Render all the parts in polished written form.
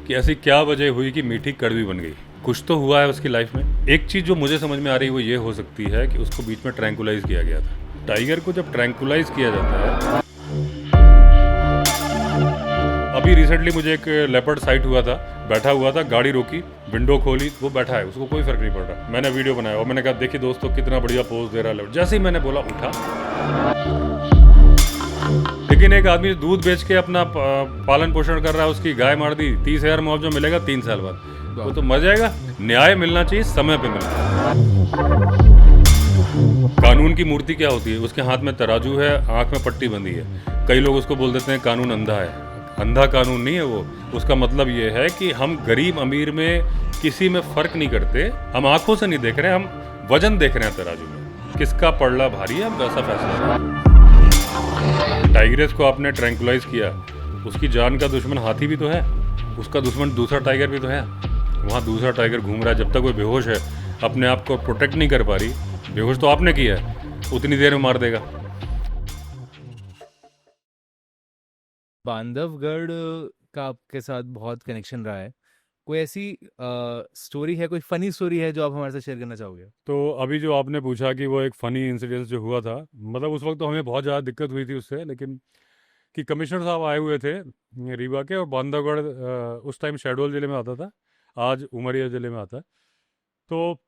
कि ऐसी क्या वजह हुई कि मीठी कड़वी बन गई। कुछ तो हुआ है उसकी लाइफ में। एक चीज़ जो मुझे समझ में आ रही है वो ये हो सकती है कि उसको बीच में ट्रैंकुलाइज किया गया था। टाइगर को जब ट्रैंकुलाइज किया जाता है, अभी रिसेंटली मुझे एक लेपर्ड साइट हुआ था, बैठा हुआ था, गाड़ी रोकी, विंडो खोली, वो बैठा है, उसको कोई फर्क नहीं पड़ रहा। मैंने वीडियो बनाया और मैंने कहा देखिए दोस्तों कितना बढ़िया पोज दे रहा है लेपर्ड। जैसे ही मैंने बोला उठा। लेकिन एक आदमी दूध बेच के अपना पालन पोषण कर रहा है, उसकी गाय मार दी, 30,000 मुआवजा मिलेगा 3 साल बाद। वो तो मर जाएगा। न्याय मिलना चाहिए, समय पे मिलना। कानून की मूर्ति क्या होती है? उसके हाथ में तराजू है, आंख में पट्टी बंधी है। कई लोग उसको बोल देते हैं कानून अंधा है। अंधा कानून नहीं है वो। उसका मतलब ये है कि हम गरीब अमीर में किसी में फर्क नहीं करते। हम आंखों से नहीं देख रहे, हम वजन देख रहे हैं तराजू में, किसका पड़ला भारी है, हम वैसा फैसला करें। टाइग्रेस को आपने ट्रैंकुलाइज किया, उसकी जान का दुश्मन हाथी भी तो है, उसका दुश्मन दूसरा टाइगर भी तो है। वहाँ दूसरा टाइगर घूम रहा है, जब तक वो बेहोश है, अपने आप को प्रोटेक्ट नहीं कर पा रही, बेहोश तो आपने किया है, उतनी देर में मार देगा। बांधवगढ़ का आपके साथ बहुत कनेक्शन रहा है। कोई ऐसी स्टोरी है, कोई फनी स्टोरी है जो आप हमारे साथ शेयर करना चाहोगे? तो अभी जो आपने पूछा कि वो एक फ़नी इंसिडेंस जो हुआ था, मतलब उस वक्त तो हमें बहुत ज़्यादा दिक्कत हुई थी उससे, लेकिन कि कमिश्नर साहब आए हुए थे रीवा के, और बांधवगढ़ उस टाइम शहडोल ज़िले में आता था, आज उमरिया ज़िले में आता है। तो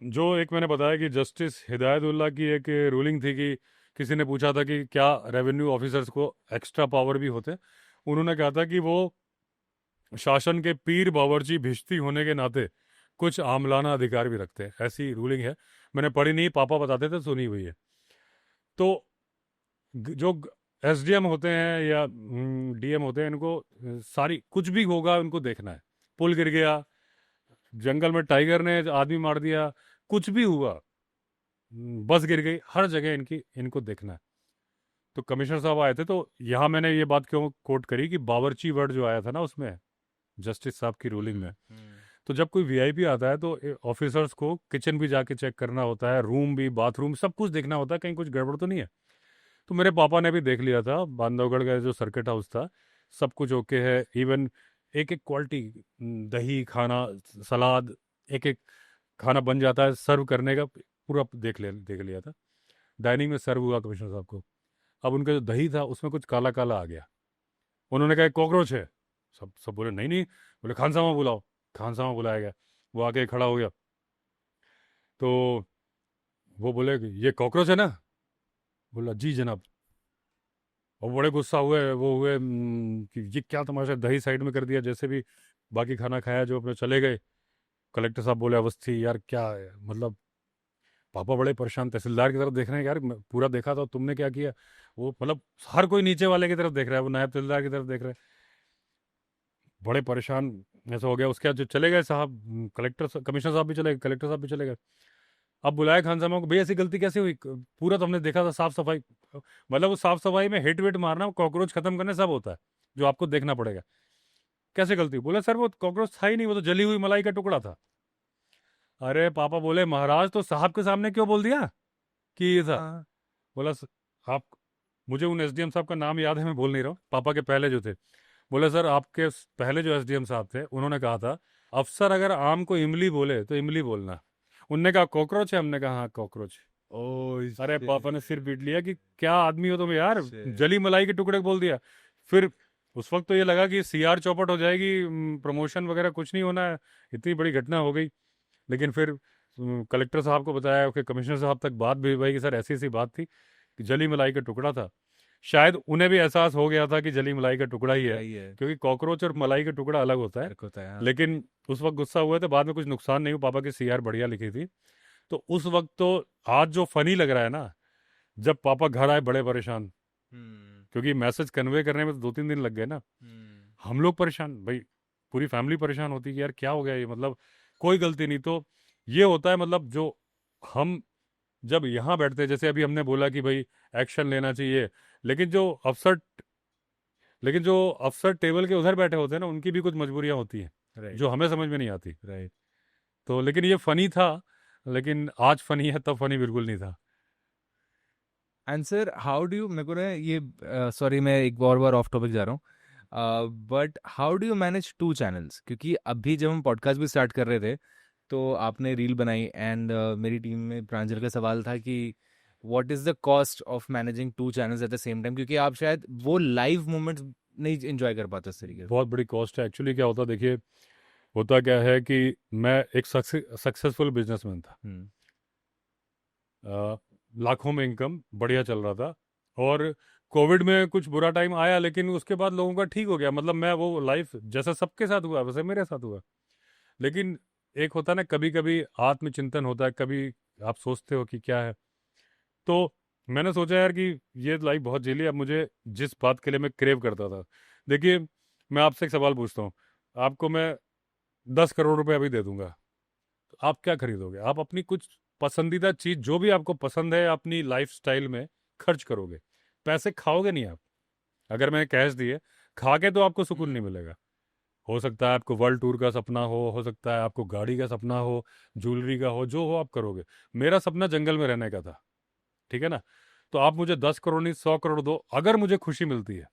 जो एक मैंने बताया कि जस्टिस हिदायतुल्लाह की एक रूलिंग थी कि किसी ने पूछा था कि क्या रेवेन्यू ऑफिसर्स को एक्स्ट्रा पावर भी होते हैं। उन्होंने कहा था कि वो शासन के पीर बावर्ची भिश्ती होने के नाते कुछ आमलाना अधिकार भी रखते हैं, ऐसी रूलिंग है। मैंने पढ़ी नहीं, पापा बताते थे, सुनी हुई है। तो जो एसडीएम होते हैं या डीएम होते हैं, इनको सारी कुछ भी होगा उनको देखना है। पुल गिर गया, जंगल में टाइगर ने आदमी मार दिया, कुछ भी हुआ, बस गिर गई, हर जगह इनकी इनको देखना है। तो कमिश्नर साहब आए थे, तो यहाँ मैंने ये बात क्यों कोट करी कि बावर्ची वर्ड जो आया था ना उसमें, जस्टिस साहब की रूलिंग में। तो जब कोई वीआईपी आता है तो ऑफिसर्स को किचन भी जाके चेक करना होता है, रूम भी, बाथरूम, सब कुछ देखना होता है, कहीं कुछ गड़बड़ तो नहीं है। तो मेरे पापा ने भी देख लिया था, बांधवगढ़ का जो सर्किट हाउस था, सब कुछ ओके है। इवन एक एक क्वालिटी, दही खाना, सलाद, एक एक खाना बन जाता है सर्व करने का, पूरा देख लिया था। डाइनिंग में सर्व हुआ कमिश्नर साहब को। अब उनका जो दही था उसमें कुछ काला काला आ गया। उन्होंने कहा कॉकरोच है। सब सब बोले नहीं नहीं। बोले खान सामा बुलाओ। खान सामा बुलाया गया। वो आके खड़ा हो गया। तो वो बोले कि ये कॉकरोच है ना? बोला जी जनाब। और बड़े गुस्सा हुए, वो हुए कि ये क्या तमाशा, दही साइड में कर दिया, जैसे भी बाकी खाना खाया जो अपने चले गए। कलेक्टर साहब बोले अवस्थी यार क्या है, मतलब पापा बड़े परेशान, तहसीलदार की तरफ देख रहे हैं, यार मैं पूरा देखा था, तुमने क्या किया? वो मतलब हर कोई नीचे वाले की तरफ देख रहा है, वो नायब तहसीलदार की तरफ देख रहे हैं। बड़े परेशान ऐसा हो गया। उसके बाद जो चले गए साहब, कमिश्नर साहब भी चले गए, कलेक्टर साहब भी चले गए। अब बुलाया खान साहब को, भैया ऐसी गलती कैसे हुई? पूरा तो हमने देखा था, साफ सफाई, मतलब वो साफ सफाई में हिट विट मारना, कॉकरोच खत्म करने सब होता है, जो आपको देखना पड़ेगा। कैसे गलती? बोले सर वो कॉकरोच था ही नहीं, वो तो जली हुई मलाई का टुकड़ा था। अरे पापा बोले महाराज तो साहब के सामने क्यों बोल दिया कि ये था? हाँ। बोला आप, मुझे उन एसडीएम साहब का नाम याद है, मैं बोल नहीं रहा हूँ, पापा के पहले जो थे। बोले सर आपके पहले जो एसडीएम साहब थे उन्होंने कहा था अफसर अगर आम को इमली बोले तो इमली बोलना। उनने कहा कॉकरोच है, हमने कहा हाँ कॉकरोच। ओह अरे पापा ने सिर पीट लिया कि क्या आदमी हो तुम यार, शिट। जली मलाई के टुकड़े बोल दिया। फिर उस वक्त तो ये लगा कि सीआर चौपट हो जाएगी, प्रमोशन वगैरह कुछ नहीं होना है, इतनी बड़ी घटना हो गई। लेकिन फिर कलेक्टर साहब को बताया, फिर कमिश्नर साहब तक बात भी भाई कि सर ऐसी ऐसी बात थी कि जली मलाई का टुकड़ा था। शायद उन्हें भी एहसास हो गया था कि जली मलाई का टुकड़ा ही है, यही है। क्योंकि कॉकरोच और मलाई का टुकड़ा अलग होता है। फर्क होता है, हाँ। लेकिन उस वक्त गुस्सा हुए थे, बाद में कुछ नुकसान नहीं हुआ, पापा की सीआर बढ़िया लिखी थी। तो उस वक्त तो, आज जो फनी लग रहा है ना, जब पापा घर आए बड़े परेशान, हम्म। क्योंकि मैसेज कन्वे करने में तो 2-3 दिन लग गए ना। हम्म। हम लोग परेशान भाई, पूरी फैमिली परेशान होती कि यार क्या हो गया ये, मतलब कोई गलती नहीं। तो ये होता है, मतलब जो हम जब यहाँ बैठते हैं, जैसे अभी हमने बोला कि भाई एक्शन लेना चाहिए, लेकिन जो अफसर लेकिन जो अफसर टेबल के उधर बैठे होते हैं ना, उनकी भी कुछ मजबूरियाँ होती हैं राइट। जो हमें समझ में नहीं आती। राइट। तो लेकिन ये फनी था, लेकिन आज फनी है, तब फनी बिल्कुल नहीं था। And sir how do you, मेरे को ना ये, सॉरी मैं एक बार ऑफ टॉपिक जा रहा हूँ। But how do you manage 2 channels? क्योंकि अभी जब हम पॉडकास्ट भी स्टार्ट कर रहे थे तो आपने रील बनाई एंड मेरी टीम में प्रांजल का सवाल था कि what is the cost of managing 2 channels at the same time, क्योंकि आप शायद वो लाइव मोमेंट्स नहीं एंजॉय कर पाते उस तरीके से। बहुत बड़ी कॉस्ट है एक्चुअली। क्या होता देखिए, होता क्या है कि मैं एक सक्सेसफुल बिजनेसमैन था। हम्म। लाखों में इनकम बढ़िया चल रहा था, और कोविड में कुछ बुरा टाइम आया, लेकिन उसके बाद लोगों का ठीक हो गया। मतलब मैं वो लाइफ जैसा सबके साथ हुआ वैसे मेरे साथ हुआ। लेकिन एक होता है ना, कभी कभी आत्मचिंतन होता है, कभी आप सोचते हो कि क्या है। तो मैंने सोचा यार कि ये लाइफ बहुत झेली, अब मुझे जिस बात के लिए मैं क्रेव करता था। देखिए, मैं आपसे एक सवाल पूछता हूँ, आपको मैं 10 करोड़ रुपए अभी दे दूंगा, तो आप क्या खरीदोगे? आप अपनी कुछ पसंदीदा चीज जो भी आपको पसंद है अपनी लाइफ स्टाइल में खर्च करोगे। पैसे खाओगे नहीं आप। अगर मैंने कैश दिए, खा के तो आपको सुकून नहीं मिलेगा। हो सकता है आपको वर्ल्ड टूर का सपना हो सकता है आपको गाड़ी का सपना हो, ज्वेलरी का हो, जो हो आप करोगे। मेरा सपना जंगल में रहने का था, ठीक है ना। तो आप मुझे 10 करोड़ नहीं 100 करोड़ दो, अगर मुझे खुशी मिलती है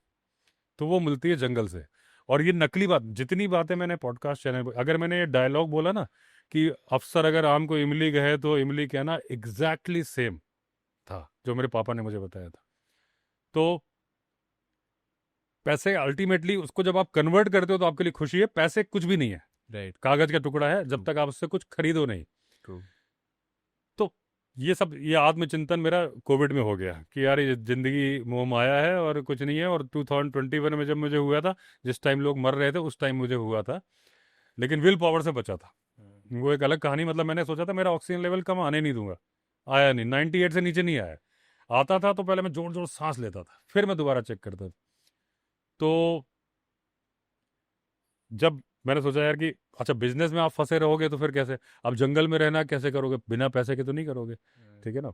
तो वो मिलती है जंगल से। और ये नकली बात, जितनी बातें मैंने पॉडकास्ट चैनल पर, अगर मैंने ये डायलॉग बोला ना कि अफसर अगर आम को इमली कहे तो इमली कहना, एग्जैक्टली सेम था जो मेरे पापा ने मुझे बताया था। तो पैसे अल्टीमेटली उसको जब आप कन्वर्ट करते हो तो आपके लिए खुशी है। पैसे कुछ भी नहीं है, राइट। कागज का टुकड़ा है जब तक आप उससे कुछ खरीदो नहीं। ट्रू। तो ये सब, ये आत्मचिंतन मेरा कोविड में हो गया कि यार ये जिंदगी मोह माया है और कुछ नहीं है। और 2021 में जब मुझे हुआ था, जिस टाइम लोग मर रहे थे उस टाइम मुझे हुआ था, लेकिन विल पावर से बचा था। वो एक अलग कहानी। मतलब मैंने सोचा था मेरा ऑक्सीजन लेवल कम आने नहीं दूंगा, आया नहीं, 98 से नीचे नहीं आया। आता था तो पहले मैं जोर जोर सांस लेता था, फिर मैं दोबारा चेक करता था। तो जब मैंने सोचा यार कि अच्छा बिजनेस में आप फंसे रहोगे तो फिर कैसे, अब जंगल में रहना कैसे करोगे, बिना पैसे के तो नहीं करोगे, ठीक है ना।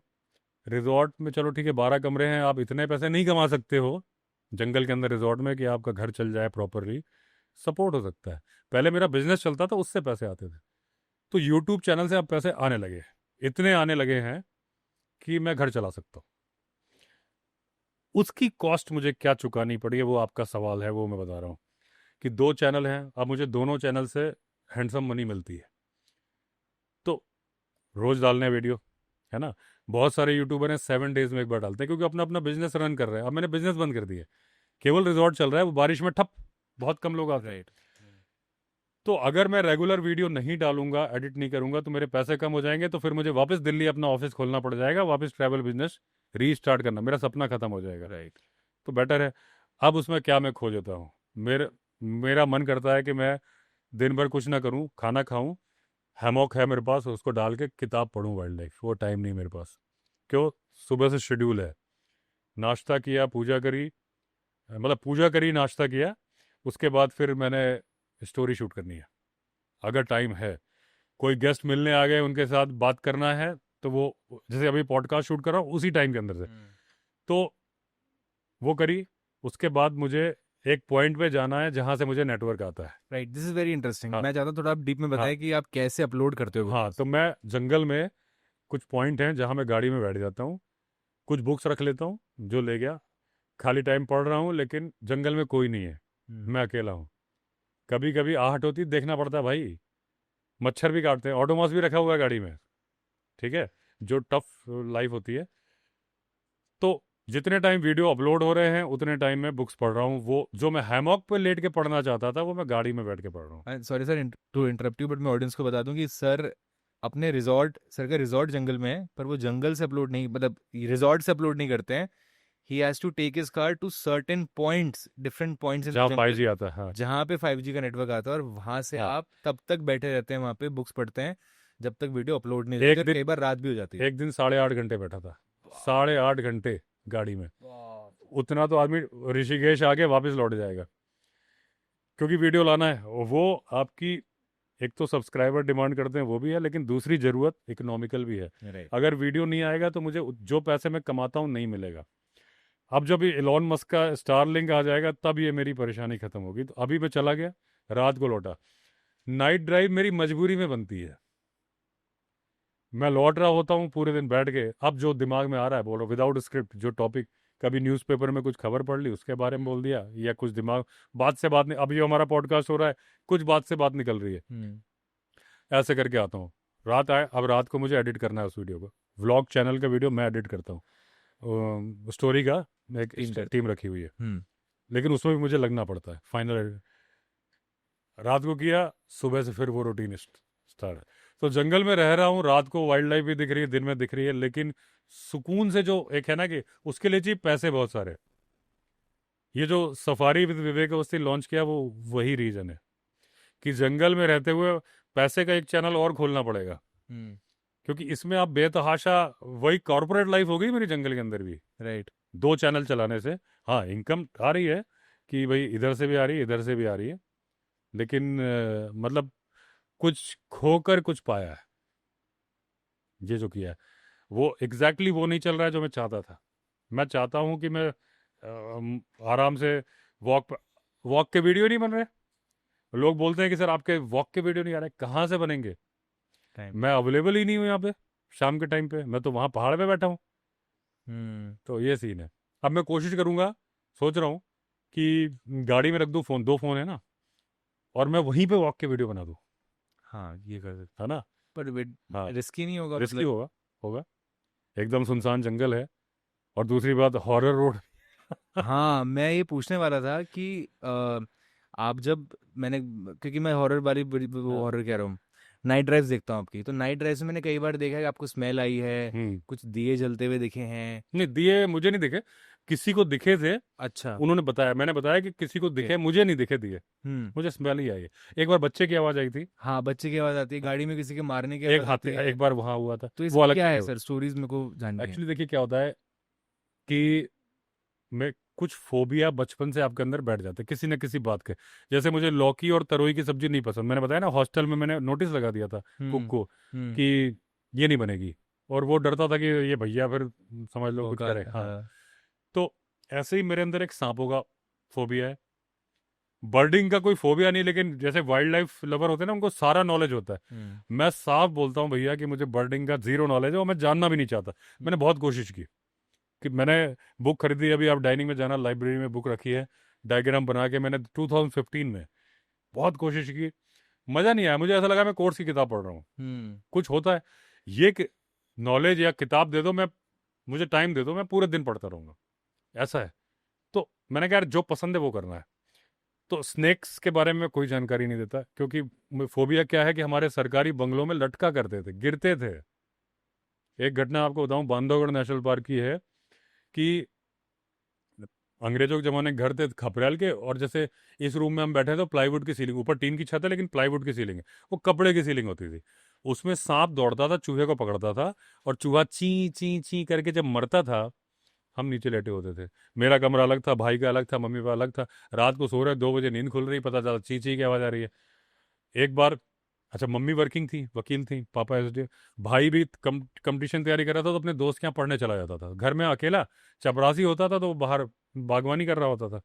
रिजॉर्ट में चलो ठीक है 12 कमरे हैं, आप इतने पैसे नहीं कमा सकते हो जंगल के अंदर रिजॉर्ट में कि आपका घर चल जाए प्रॉपरली, सपोर्ट हो सकता है। पहले मेरा बिजनेस चलता था, उससे पैसे आते थे। तो यूट्यूब चैनल से अब पैसे आने लगे हैं, इतने आने लगे हैं कि मैं घर चला सकता हूँ। उसकी कॉस्ट मुझे क्या चुकानी पड़ी है वो आपका सवाल है, वो मैं बता रहा हूँ कि 2 चैनल हैं, अब मुझे दोनों चैनल से हैंडसम मनी मिलती है। तो रोज डालने वीडियो, है ना। बहुत सारे यूट्यूबर हैं 7 डेज में एक बार डालते हैं, क्योंकि अपना अपना बिजनेस रन कर रहे हैं। अब मैंने बिजनेस बंद कर दिया, केवल रिजॉर्ट चल रहा है, वो बारिश में ठप, बहुत कम लोग आते हैं। राइट। तो अगर मैं रेगुलर वीडियो नहीं डालूंगा, एडिट नहीं करूंगा, तो मेरे पैसे कम हो जाएंगे, तो फिर मुझे वापस दिल्ली अपना ऑफिस खोलना पड़ जाएगा, वापस ट्रैवल बिजनेस रीस्टार्ट करना, मेरा सपना खत्म हो जाएगा। राइट। तो बेटर है, अब उसमें क्या मैं खो देता हूँ। मेरे मेरा मन करता है कि मैं दिन भर कुछ ना करूँ, खाना खाऊं, हैमॉक है मेरे पास, उसको डाल के किताब पढूं वाइल्ड लाइफ। वो टाइम नहीं मेरे पास। क्यों? सुबह से शेड्यूल है, नाश्ता किया, पूजा करी, मतलब पूजा करी, नाश्ता किया, उसके बाद फिर मैंने स्टोरी शूट करनी है। अगर टाइम है, कोई गेस्ट मिलने आ गए, उनके साथ बात करना है, तो वो, जैसे अभी पॉडकास्ट शूट कर रहा हूँ उसी टाइम के अंदर से, तो वो करी। उसके बाद मुझे एक पॉइंट पे जाना है जहाँ से मुझे नेटवर्क आता है। Right, this is very interesting. हाँ मैं चाहता हूँ थोड़ा आप डीप में हाँ बताएं कि आप कैसे अपलोड करते हो हाँ। वीडियोस। तो मैं जंगल में कुछ पॉइंट हैं जहाँ मैं गाड़ी में बैठ जाता हूँ, कुछ बुक्स रख लेता हूँ जो ले गया, खाली टाइम पढ़ रहा हूँ, लेकिन जंगल में कोई नहीं है, मैं अकेला हूँ। कभी कभी आहट होती, देखना पड़ता है भाई, मच्छर भी काटते हैं, ऑटोमॉस भी रखा हुआ है गाड़ी में, ठीक है, जो टफ लाइफ होती है। तो जितने टाइम वीडियो अपलोड हो रहे हैं उतने टाइम में बुक्स पढ़ रहा हूँ। वो जो मैं हैमॉक पे लेट के पढ़ना चाहता था, वो मैं गाड़ी में बैठ के पढ़ रहा हूँ। Sorry sir to interrupt you, but मैं ऑडियंस को बता दूं कि सर का रिजॉर्ट जंगल में है, पर वो जंगल से अपलोड नहीं, मतलब रिजॉर्ट से अपलोड नहीं करते हैं। He has to take his car to certain points, different points in जहाँ जंगल, 5G आता है, हाँ। जहाँ पे 5G का नेटवर्क आता है, और वहां से हाँ, आप तब तक बैठे रहते हैं वहां पे, बुक्स पढ़ते हैं जब तक वीडियो अपलोड नहीं हो जाती, एक और दिन कई बार रात भी हो जाती है। एक दिन 8.5 घंटे बैठा था, 8.5 घंटे गाड़ी में। वाह। उतना तो आदमी ऋषिकेश आके वापस लौट जाएगा, क्योंकि वीडियो लाना है। वो आपकी, एक तो सब्सक्राइबर डिमांड करते हैं वो भी है, लेकिन दूसरी ज़रूरत इकोनॉमिकल भी है। राइट। अगर वीडियो नहीं आएगा तो मुझे जो पैसे मैं कमाता हूँ नहीं मिलेगा। अब जब ये एलॉन मस्क का स्टारलिंक आ जाएगा तब ये मेरी परेशानी खत्म होगी। तो अभी मैं चला गया, रात को लौटा। नाइट ड्राइव मेरी मजबूरी में बनती है। मैं लौट रहा होता हूँ पूरे दिन बैठ के, अब जो दिमाग में आ रहा है बोलो, विदाउट स्क्रिप्ट जो टॉपिक कभी न्यूज़पेपर में कुछ खबर पढ़ ली उसके बारे में बोल दिया, या कुछ दिमाग बात से बात नहीं, अभी जो हमारा पॉडकास्ट हो रहा है कुछ बात से बात निकल रही है, ऐसे करके आता हूँ। रात आए, अब रात को मुझे एडिट करना है उस वीडियो को, व्लॉग चैनल का वीडियो मैं एडिट करता हूँ, स्टोरी का एक टीम रखी हुई है, लेकिन उसमें भी मुझे लगना पड़ता है। फाइनल रात को किया, सुबह से फिर वो रूटीन स्टार्ट। तो जंगल में रह रहा हूँ, रात को वाइल्ड लाइफ भी दिख रही है, दिन में दिख रही है, लेकिन सुकून से जो एक है ना कि उसके लिए चाहिए पैसे बहुत सारे। ये जो safari with Vivek Awasthi launch किया वो वही रीजन है कि जंगल में रहते हुए पैसे का एक चैनल और खोलना पड़ेगा, क्योंकि इसमें आप बेतहाशा, वही कॉर्पोरेट लाइफ हो गई मेरी जंगल के अंदर भी, राइट। 2 चैनल चलाने से। हाँ, इनकम आ रही है कि भाई इधर से भी आ रही है, इधर से भी आ रही है, लेकिन मतलब कुछ खोकर कुछ पाया है। ये जो किया है वो एग्जैक्टली वो नहीं चल रहा है जो मैं चाहता था। मैं चाहता हूँ कि मैं आराम से वॉक के वीडियो नहीं बन रहे। लोग बोलते हैं कि सर आपके वॉक के वीडियो नहीं आ रहे, कहाँ से बनेंगे? टाइम। मैं अवेलेबल ही नहीं हूँ यहाँ पे शाम के टाइम पे, मैं तो वहाँ पहाड़ पे बैठा हूँ। तो ये सीन है। अब मैं कोशिश करूँगा, सोच रहा हूँ कि गाड़ी में रख दूँ फ़ोन, 2 फ़ोन है ना, और मैं वहीं पे वॉक के वीडियो बना दूँ, हाँ, ये कर सकते, है ना? पर हाँ, रिस्की नहीं होगा रिस्की मतलब? होगा, होगा। एकदम सुनसान जंगल है, और दूसरी बात हॉरर रोड। हाँ, मैं ये पूछने वाला था कि आप जब मैंने, क्योंकि मैं हॉरर वाली वो हाँ, हॉरर कह रहा हूँ, नाइट ड्राइव्स देखता हूँ आपकी, तो नाइट ड्राइव्स में मैंने कई बार देखा है कि आपको स्मेल आई है, हुँ। कुछ दिए जलते हुए दिखे हैं। नहीं, दिए मुझे नहीं दिखे, किसी को दिखे थे, अच्छा। उन्होंने बताया, मैंने बताया कि किसी को ओके। दिखे, मुझे नहीं दिखे दिए, हम्म। मुझे स्मेल ही आई है। एक बार बच्चे की आवाज़ आई थी, हाँ, बच्चे की आवाज़ आती है, गाड़ी में किसी के मारने की एक आवाज़ हाथी आती है। एक बार वहाँ हुआ था, तो वो इसकी अलग क्या चीज़ है है। सर, स्टोरीज मेरे को जाननी है। एक्चुअली देखिए क्या होता है कि मैं कुछ फोबिया बचपन से आपके अंदर बैठ जाते हैं किसी न किसी बात के। जैसे मुझे लौकी और तरोई की सब्जी नहीं पसंद, मैंने बताया ना, हॉस्टल में मैंने नोटिस लगा दिया था कुक हम्म। को हम्म। कि ये नहीं बनेगी, और वो डरता था कि ये भैया फिर समझ लो कुछ होगा। करे। हाँ, हाँ। तो ऐसे ही मेरे अंदर एक सांपों का फोबिया है। बर्डिंग का कोई फोबिया नहीं, लेकिन जैसे वाइल्ड लाइफ लवर होते हैं ना, उनको सारा नॉलेज होता है। हम्म। मैं साफ बोलता हूँ भैया कि मुझे बर्डिंग का जीरो नॉलेज है, और मैं जानना भी नहीं चाहता। मैंने बहुत कोशिश की कि मैंने बुक खरीदी, अभी आप डाइनिंग में जाना, लाइब्रेरी में बुक रखी है, डायग्राम बना के मैंने 2015 में बहुत कोशिश की, मज़ा नहीं आया। मुझे ऐसा लगा मैं कोर्स की किताब पढ़ रहा हूँ। हम्म। कुछ होता है, ये नॉलेज या किताब दे दो, मैं मुझे टाइम दे दो, मैं पूरे दिन पढ़ता रहूँगा, ऐसा है। तो मैंने कहा यार जो पसंद है वो करना है। तो स्नेक्स के बारे में कोई जानकारी नहीं देता, क्योंकि फोबिया क्या है कि हमारे सरकारी बंगलों में लटका करते थे, गिरते थे। एक घटना आपको बताऊं, बांधवगढ़ नेशनल पार्क की है कि अंग्रेजों के ज़माने के घर थे खपरेल के, और जैसे इस रूम में हम बैठे हैं तो प्लाईवुड की सीलिंग, ऊपर टीन की छत है लेकिन प्लाईवुड की सीलिंग है, वो कपड़े की सीलिंग होती थी। उसमें सांप दौड़ता था, चूहे को पकड़ता था, और चूहा ची ची ची करके जब मरता था, हम नीचे लेटे होते थे। मेरा कमरा अलग था, भाई का अलग था, मम्मी का अलग था। रात को सो रहे, 2 बजे नींद खुल रही, पता चला ची ची की आवाज़ आ रही है। एक बार, अच्छा मम्मी वर्किंग थी, वकील थी, पापा एसडीओ, भाई भी कंपटीशन तैयारी कर रहा था, तो अपने दोस्त के यहाँ पढ़ने चला जाता था। घर में अकेला चपरासी होता था, तो वो बाहर बागवानी कर रहा होता था।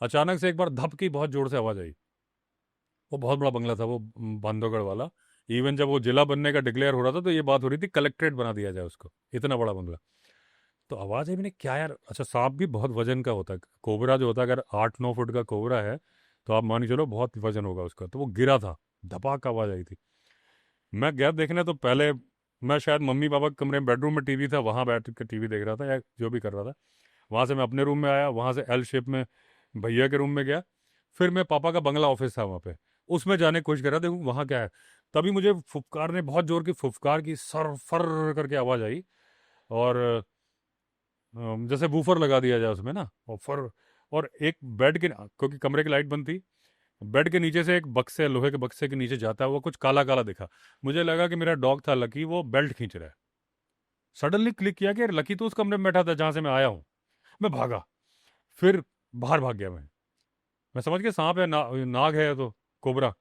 अचानक से एक बार धप की बहुत जोर से आवाज़ आई। वो बहुत बड़ा बंगला था वो, बांधवगढ़ वाला। इवन जब वो जिला बनने का डिक्लेयर हो रहा था तो ये बात हो रही थी कलेक्ट्रेट बना दिया जाए उसको, इतना बड़ा बंगला। तो आवाज़ आई, मैंने क्या यार, अच्छा सांप भी बहुत वजन का होता है, कोबरा जो होता है, अगर 8-9 फुट का कोबरा है तो आप मान के चलो बहुत वजन होगा उसका। तो वो गिरा था, धपाक आवाज़ आई थी। मैं गया देखने, तो पहले मैं शायद मम्मी पापा के कमरे में, बेडरूम में टीवी था, वहाँ बैठ के टीवी देख रहा था या जो भी कर रहा था। वहाँ से मैं अपने रूम में आया, वहाँ से एल शेप में भैया के रूम में गया, फिर मैं पापा का बंगला ऑफिस था वहाँ पे, उसमें जाने की कोशिश कर रहा देखूँ वहाँ क्या है। तभी मुझे फुफकार ने, बहुत जोर की फुफकार की, सर फर करके आवाज़ आई, और जैसे बूफर लगा दिया जाए उसमें ना, और फर। और एक बेड के, क्योंकि कमरे की लाइट बंद थी, बेड के नीचे से एक बक्से, लोहे के बक्से के नीचे जाता हुआ कुछ काला काला दिखा। मुझे लगा कि मेरा डॉग था लकी, वो बेल्ट खींच रहा है। सडनली क्लिक किया कि यार लकी तो उस कमरे में बैठा था जहाँ से मैं आया हूँ। मैं भागा, फिर बाहर भाग गया मैं समझ गया सांप है, नाग है तो, कोबरा।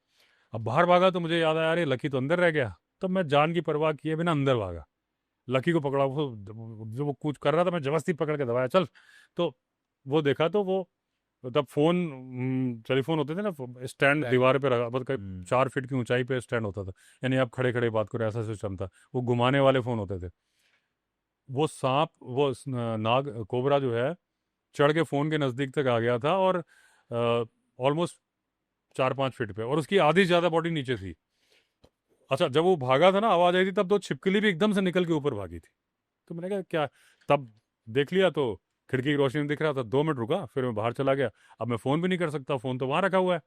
अब बाहर भागा तो मुझे याद आया, अरे लकी तो अंदर रह गया। तो मैं जान की परवाह किए बिना अंदर भागा, लकी को पकड़ा, वो जो वो कुछ कर रहा था, मैं जबरदस्ती पकड़ के दबाया, चल। तो वो देखा तो वो, तब फोन, टेलीफोन होते थे ना, स्टैंड बैक। दीवार पे रखा, मतलब हम्म। 4 फीट की ऊंचाई पे स्टैंड होता था, यानी आप खड़े खड़े बात करो, ऐसा सिस्टम था। वो घुमाने वाले फ़ोन होते थे। वो सांप, वो नाग कोबरा जो है, चढ़ के फ़ोन के नज़दीक तक आ गया था, और ऑलमोस्ट 4-5 फीट पे, और उसकी आधी से ज़्यादा बॉडी नीचे थी। अच्छा, जब वो भागा था ना, आवाज़ आई थी, तब तो छिपकली भी एकदम से निकल के ऊपर भागी थी। तो मैंने कहा क्या, तब देख लिया तो खिड़की की रोशनी में दिख रहा था। 2 मिनट रुका, फिर मैं बाहर चला गया। अब मैं फ़ोन भी नहीं कर सकता, फ़ोन तो वहाँ रखा हुआ है।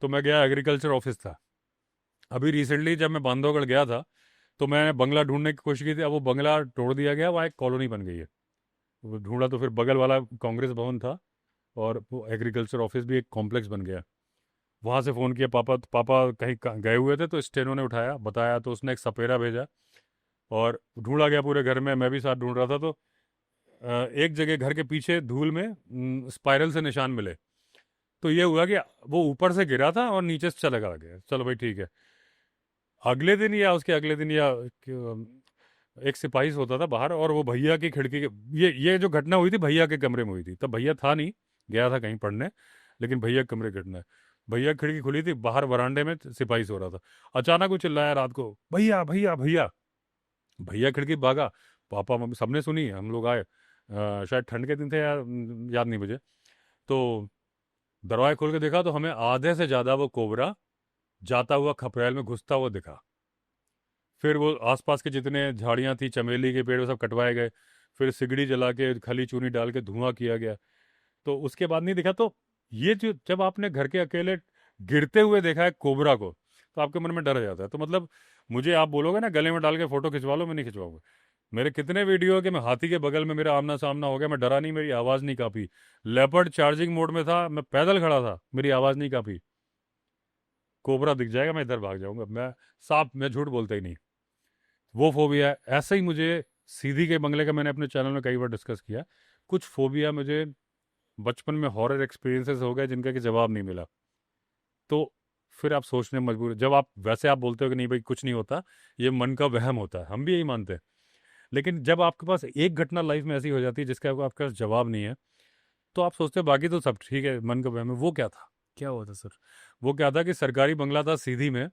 तो मैं गया, एग्रीकल्चर ऑफिस था। अभी रिसेंटली जब मैं बांधवगढ़ गया था, तो मैंने बंगला ढूंढने की कोशिश की थी। अब वो बंगला तोड़ दिया गया, वहाँ एक कॉलोनी बन गई है। वो ढूंढा तो फिर बगल वाला कांग्रेस भवन था, और वो एग्रीकल्चर ऑफिस भी एक कॉम्प्लेक्स बन गया। वहाँ से फ़ोन किया, पापा पापा कहीं गए हुए थे, तो स्टेनो ने उठाया, बताया, तो उसने एक सपेरा भेजा, और ढूंढा गया पूरे घर में। मैं भी साथ ढूंढ रहा था। तो एक जगह घर के पीछे धूल में स्पाइरल से निशान मिले। तो ये हुआ कि वो ऊपर से गिरा था और नीचे से चला गया। चलो भाई ठीक है। अगले दिन या उसके अगले दिन या एक सिपाही होता था बाहर, और वो भैया की खिड़की के, ये जो घटना हुई थी भैया के कमरे में हुई थी। तब भैया था नहीं, गया था कहीं पढ़ने, लेकिन भैया के कमरे की घटना है। भैया की खिड़की खुली थी, बाहर वरांडे में सिपाही सो रहा था। अचानक वो चिल्लाया रात को, भैया भैया भैया। भैया खिड़की भागा, पापा मम्मी सबने सुनी, हम लोग आए। शायद ठंड के दिन थे या याद नहीं मुझे। तो दरवाजा खोल के देखा, तो हमें आधे से ज़्यादा वो कोबरा जाता हुआ खपरेल में घुसता हुआ दिखा। फिर वो आसपास के जितने झाड़ियाँ थी, चमेली के पेड़, वो सब कटवाए गए। फिर सिगड़ी जला के, खली चूनी डाल के धुआं किया गया। तो उसके बाद नहीं दिखा। तो ये जो, जब आपने घर के अकेले गिरते हुए देखा है कोबरा को, तो आपके मन में डर आ जाता है। तो मतलब मुझे आप बोलोगे ना गले में डाल के फोटो खिंचवा लो, मैं नहीं खिंचवाऊंगा। मेरे कितने वीडियो है कि मैं हाथी के बगल में मेरा आमना सामना हो गया, मैं डरा नहीं, मेरी आवाज़ नहीं कांपी। लेपर्ड चार्जिंग मोड में था, मैं पैदल खड़ा था, मेरी आवाज़ नहीं कांपी। कोबरा दिख जाएगा, मैं इधर भाग जाऊंगा। मैं साफ, मैं झूठ बोलता ही नहीं। वो फोबिया है। ऐसे ही मुझे सीधी के बंगले का मैंने अपने चैनल में कई बार डिस्कस किया। कुछ फोबिया मुझे बचपन में हॉरर एक्सपीरियंसेस हो गए जिनका कि जवाब नहीं मिला। तो फिर आप सोचने में मजबूर, जब आप वैसे आप बोलते हो कि नहीं भाई कुछ नहीं होता, ये मन का वहम होता है, हम भी यही मानते हैं। लेकिन जब आपके पास एक घटना लाइफ में ऐसी हो जाती है जिसका आपके पास जवाब नहीं है, तो आप सोचते हैं बाकी तो सब ठीक है, मन का वहम है। वो क्या था, क्या हुआ था सर? वो क्या था कि सरकारी बंगला था सीधी में।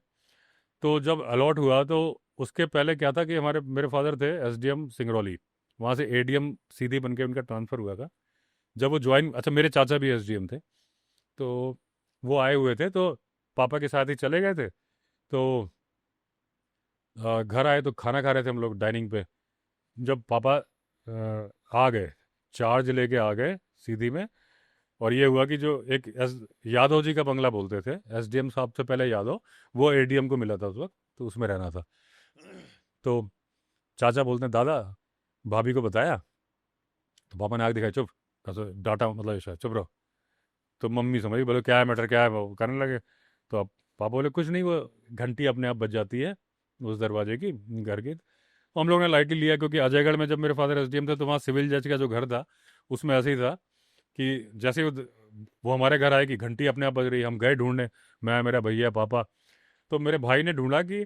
तो जब अलॉट हुआ, तो उसके पहले क्या था कि हमारे मेरे फादर थे एसडीएम सिंगरौली, वहाँ से एडीएम सीधी बन के उनका ट्रांसफ़र हुआ था। जब वो ज्वाइन, अच्छा मेरे चाचा भी एसडीएम थे, तो वो आए हुए थे, तो पापा के साथ ही चले गए थे। तो घर आए तो खाना खा रहे थे हम लोग डाइनिंग पे। जब पापा आ गए, चार्ज लेके आ गए सीधी में। और ये हुआ कि जो एक यादव जी का बंगला बोलते थे, एसडीएम साहब से पहले यादव, वो एडीएम को मिला था उस वक्त, तो उसमें रहना था। तो चाचा बोलते हैं, दादा भाभी को बताया? तो पापा ने आग दिखाई, चुप। कहा डांटा, मतलब ऐसा चुप रहो। तो मम्मी समझी, बोले क्या है मैटर, क्या है, वो करने लगे। तो अब पापा बोले कुछ नहीं, वो घंटी अपने आप बज जाती है उस दरवाजे की, घर की। तो हम लोगों ने लाइटली लिया, क्योंकि अजयगढ़ में जब मेरे फादर एसडीएम थे, तो वहाँ सिविल जज का जो घर था, उसमें ऐसे ही था कि जैसे वो हमारे घर आए कि घंटी अपने आप बज रही है। हम गए ढूंढने, मैं, मेरा भैया, पापा। तो मेरे भाई ने ढूंढा कि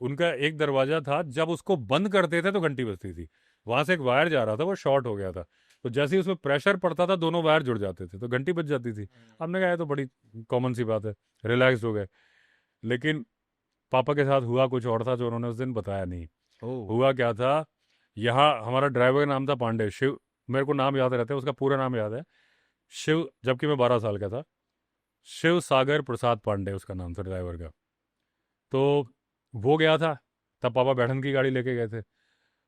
उनका एक दरवाज़ा था, जब उसको बंद करते थे तो घंटी बजती थी। वहाँ से एक वायर जा रहा था, वो शॉर्ट हो गया था। तो जैसे ही उसमें प्रेशर पड़ता था, दोनों वायर जुड़ जाते थे, तो घंटी बज जाती थी। हमने कहा ये तो बड़ी कॉमन सी बात है, रिलैक्स हो गए। लेकिन पापा के साथ हुआ कुछ और था, जो उन्होंने उस दिन बताया नहीं। ओह। हुआ क्या था, यहाँ हमारा ड्राइवर का नाम था पांडे, शिव। मेरे को नाम याद रहता है, उसका पूरा नाम याद है, शिव, जबकि मैं 12 साल का था। शिव सागर प्रसाद पांडे उसका नाम था ड्राइवर का। तो वो गया था, तब पापा बैठन की गाड़ी लेके गए थे।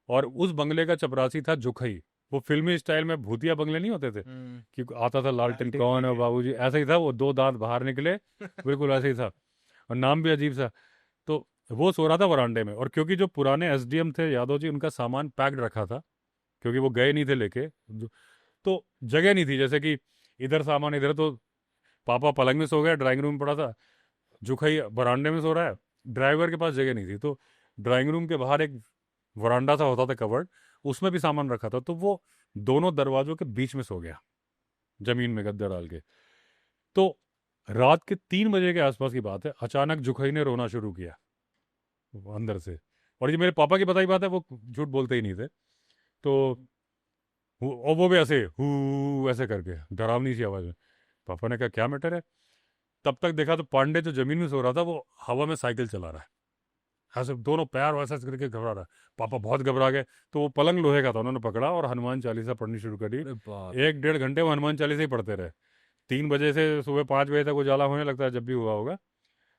और उस बंगले का चपरासी था जुखई। वो फिल्मी स्टाइल में भूतिया बंगले नहीं होते थे कि आता था लालटेन, लालटेन कौन है लेके। बाबूजी, ऐसा ही था वो, दो दांत बाहर निकले, बिल्कुल ऐसे ही था। और नाम भी अजीब सा। तो वो सो रहा था वरांडे में, और क्योंकि जो पुराने एसडीएम थे यादव जी, उनका सामान पैक्ड रखा था, क्योंकि वो गए नहीं थे लेके। तो जगह नहीं थी, जैसे कि इधर सामान इधर। तो पापा पलंग में सो गए, ड्राइंग रूम में पड़ा था, जुखई बरामदे में सो रहा है। ड्राइवर के पास जगह नहीं थी, तो ड्राइंग रूम के बाहर एक वरांडा सा होता था कवर्ड, उसमें भी सामान रखा था। तो वो दोनों दरवाजों के बीच में सो गया, जमीन में गद्दा डाल के। तो रात के 3 बजे के आसपास की बात है, अचानक जुखई ने रोना शुरू किया वो अंदर से। और ये मेरे पापा की बताई बात है, वो झूठ बोलते ही नहीं थे। तो और वो भी ऐसे हु ऐसे करके डरावनी सी आवाज़ में। पापा ने कहा क्या मैटर है? तब तक देखा तो पांडे जो जमीन में सो रहा था, वो हवा में साइकिल चला रहा है, ऐसे दोनों पैर वैसा करके घबरा रहा है। पापा बहुत घबरा गए, तो वो पलंग लोहे का था, उन्होंने पकड़ा और हनुमान चालीसा पढ़नी शुरू करी। अरे बाप रे। 1 डेढ़ घंटे वो हनुमान चालीसा ही पढ़ते रहे। 3 बजे से सुबह 5 बजे तक उजाला होने लगता है, जब भी हुआ होगा।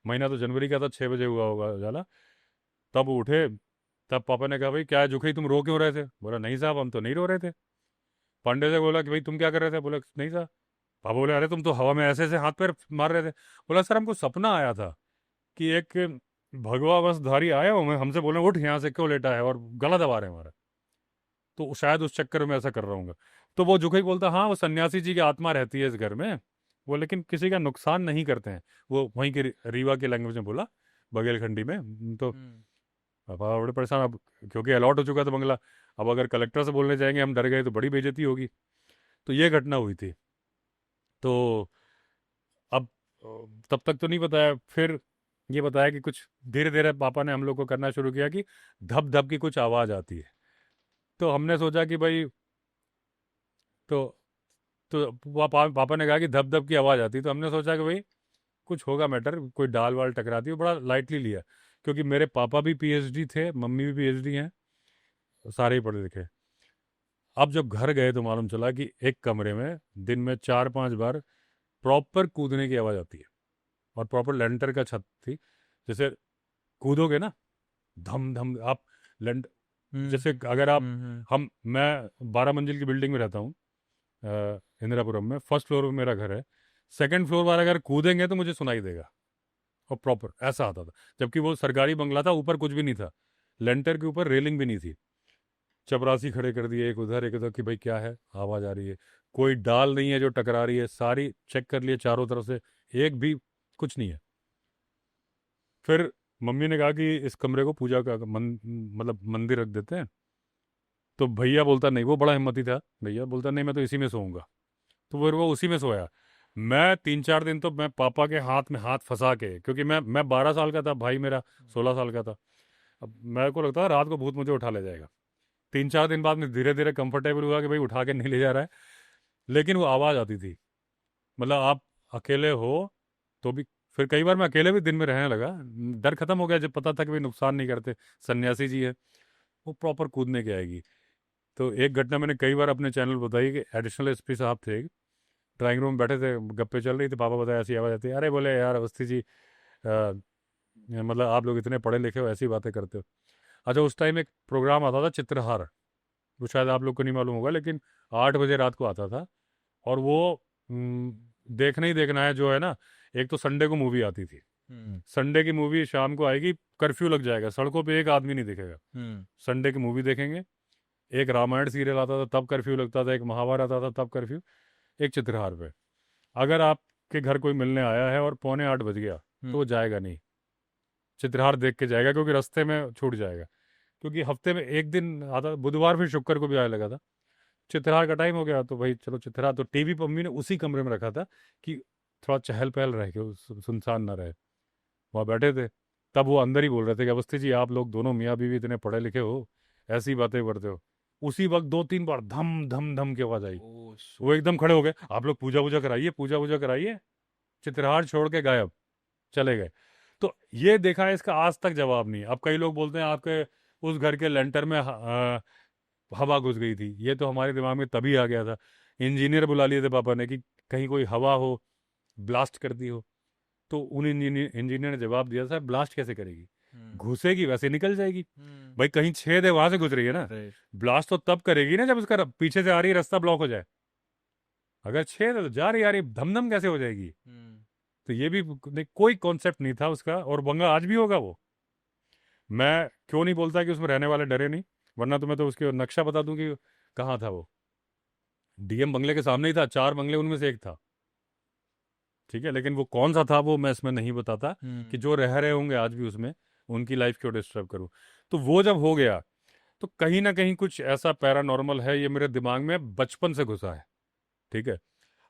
महीना तो जनवरी का था, 6 बजे हुआ होगा उजाला। तब वो उठे, तब पापा ने कहा, भाई क्या है जुखई, तुम रो क्यों रहे थे? बोला, नहीं साहब, हम तो नहीं रो रहे थे। पांडे से बोला कि भाई तुम क्या कर रहे थे? बोला, नहीं साहब। पापा बोले, अरे तुम तो हवा में ऐसे ऐसे हाथ पैर मार रहे थे। बोला, सर हमको सपना आया था कि एक भगवा वस्त्रधारी आया हो, मैं हमसे बोले उठ यहाँ से, क्यों लेटा है, और गला दबा रहे हैं हमारा। तो शायद उस चक्कर में ऐसा कर रहा हूँ। तो वो जुखई बोलता, हाँ वो सन्यासी जी की आत्मा रहती है इस घर में, वो लेकिन किसी का नुकसान नहीं करते हैं। वो वहीं के रीवा के लैंग्वेज में बोला, बघेलखंडी में। तो हम्म। पापा बड़े परेशान, अब क्योंकि अलॉट हो चुका था बंगला। अब अगर कलेक्टर से बोलने जाएंगे हम, डर गए तो बड़ी बेइज्जती होगी। तो ये घटना हुई थी। तो अब तब तक तो नहीं बताया, फिर ये बताया कि कुछ धीरे धीरे पापा ने हम लोग को करना शुरू किया कि धप धप की कुछ आवाज़ आती है। तो हमने सोचा कि भाई, तो पापा ने कहा कि धप धप की आवाज़ आती है, तो हमने सोचा कि भाई कुछ होगा मैटर, कोई डाल वाल टकराती है, बड़ा लाइटली लिया। क्योंकि मेरे पापा भी पीएचडी थे, मम्मी भी पीएचडी हैं, सारे ही पढ़े लिखे। अब जब घर गए तो मालूम चला कि एक कमरे में दिन में 4-5 बार प्रॉपर कूदने की आवाज़ आती है। और प्रॉपर लेंटर का छत थी, जैसे कूदोगे ना, धम धम आप लेंट, जैसे अगर आप, हम्म। मैं 12 मंजिल की बिल्डिंग में रहता हूँ, इंदिरापुरम में। फर्स्ट फ्लोर में मेरा घर है। सेकंड फ्लोर वाला अगर कूदेंगे तो मुझे सुनाई देगा, और प्रॉपर ऐसा आता था। जबकि वो सरकारी बंगला था, ऊपर कुछ भी नहीं था, लेंटर के ऊपर रेलिंग भी नहीं थी। चपरासी खड़े कर दिए, एक उधर कि भाई क्या है, आवाज़ आ रही है। कोई डाल नहीं है जो टकरा रही है, सारी चेक कर लिए चारों तरफ से, एक भी कुछ नहीं है। फिर मम्मी ने कहा कि इस कमरे को पूजा का मतलब मंदिर रख देते हैं। तो भैया बोलता नहीं, वो बड़ा हिम्मती था, भैया बोलता नहीं मैं तो इसी में सोऊंगा। तो फिर वो उसी में सोया। मैं 3-4 दिन तो मैं पापा के हाथ में हाथ फंसा के, क्योंकि मैं 12 साल का था, भाई मेरा 16 साल का था। अब मेरे को लगता था रात को भूत मुझे उठा ले जाएगा। 3-4 दिन बाद में धीरे धीरे कंफर्टेबल हुआ कि भाई उठा के नहीं ले जा रहा है। लेकिन वो आवाज़ आती थी, मतलब आप अकेले हो तो भी। फिर कई बार मैं अकेले भी दिन में रहने लगा, डर खत्म हो गया जब पता था कि भाई नुकसान नहीं करते, सन्यासी जी है, वो प्रॉपर कूदने की आएगी। तो एक घटना मैंने कई बार अपने चैनल बताई कि एडिशनल एसपी साहब थे, ड्राइंग रूम में बैठे थे, गप्पे चल रही थी, पापा बताया ऐसी आवाज़ आती है। अरे बोले यार अवस्थी जी, मतलब आप लोग इतने पढ़े लिखे हो, ऐसी बातें करते हो। अच्छा, उस टाइम एक प्रोग्राम आता था चित्रहार, वो शायद आप लोग को नहीं मालूम होगा, लेकिन 8 बजे रात को आता था। और वो देखना ही देखना है जो है ना। एक तो संडे को मूवी आती थी, हम्म। संडे की मूवी शाम को आएगी, कर्फ्यू लग जाएगा, सड़कों पे एक आदमी नहीं दिखेगा। हम्म। संडे की मूवी देखेंगे। एक रामायण सीरियल आता था तब कर्फ्यू लगता था, एक महाभारत आता था तब कर्फ्यू, एक चित्रहार पे। अगर आपके घर कोई मिलने आया है और 7:45 बज गया, तो वो जाएगा नहीं, चित्रहार देख के जाएगा, क्योंकि रास्ते में छूट जाएगा। क्योंकि हफ्ते में एक दिन आता, बुधवार फिर शुक्र को भी आने लगा था। चित्रहार का टाइम हो गया तो भाई चलो चित्रहार, तो टीवी मम्मी ने उसी कमरे में रखा था कि थोड़ा चहल पहल रहे, कि सुनसान ना रहे। वहाँ बैठे थे, तब वो अंदर ही बोल रहे थे कि अवस्थी जी आप लोग दोनों मियाँ बीवी इतने पढ़े लिखे हो, ऐसी बातें करते हो। उसी वक्त 2-3 बार धम धम धम की आवाज आई। ओ वो शिट। एकदम खड़े हो गए, आप लोग पूजा वूजा कराइए, पूजा वूजा कराइए। चित्रहार छोड़ के गायब, चले गए। तो ये देखा है, इसका आज तक जवाब नहीं। अब कई लोग बोलते हैं आपके उस घर के लेंटर में हवा घुस गई थी। ये तो हमारे दिमाग में तभी आ गया था, इंजीनियर बुला लिए थे पापा ने कि कहीं कोई हवा हो, ब्लास्ट करती हो। तो उन इंजीनियर ने जवाब दिया, सर ब्लास्ट कैसे करेगी, हम्म। घुसेगी वैसे निकल जाएगी। हम्म। भाई कहीं छेद है, वहां से घुस रही है ना। राइट। ब्लास्ट तो तब करेगी ना जब उसका पीछे से आ रही रास्ता ब्लॉक हो जाए। अगर छेद है तो जा रही आ रही धम कैसे हो जाएगी। हम्म। तो ये भी कोई कॉन्सेप्ट नहीं था उसका, और बंगा आज भी होगा वो। मैं क्यों नहीं बोलता कि उसमें रहने वाले डरे नहीं, वरना तो मैं तो उसके नक्शा बता दूं कि कहाँ था वो। डीएम बंगले के सामने ही था, 4 बंगले उनमें से एक था, ठीक है। लेकिन वो कौन सा था वो मैं इसमें नहीं बताता, कि हम्म। जो रह रहे होंगे आज भी उसमें, उनकी लाइफ क्यों डिस्टर्ब करूं। तो वो जब हो गया, तो कहीं ना कहीं कुछ ऐसा पैरानॉर्मल है, ये मेरे दिमाग में बचपन से घुसा है, ठीक है।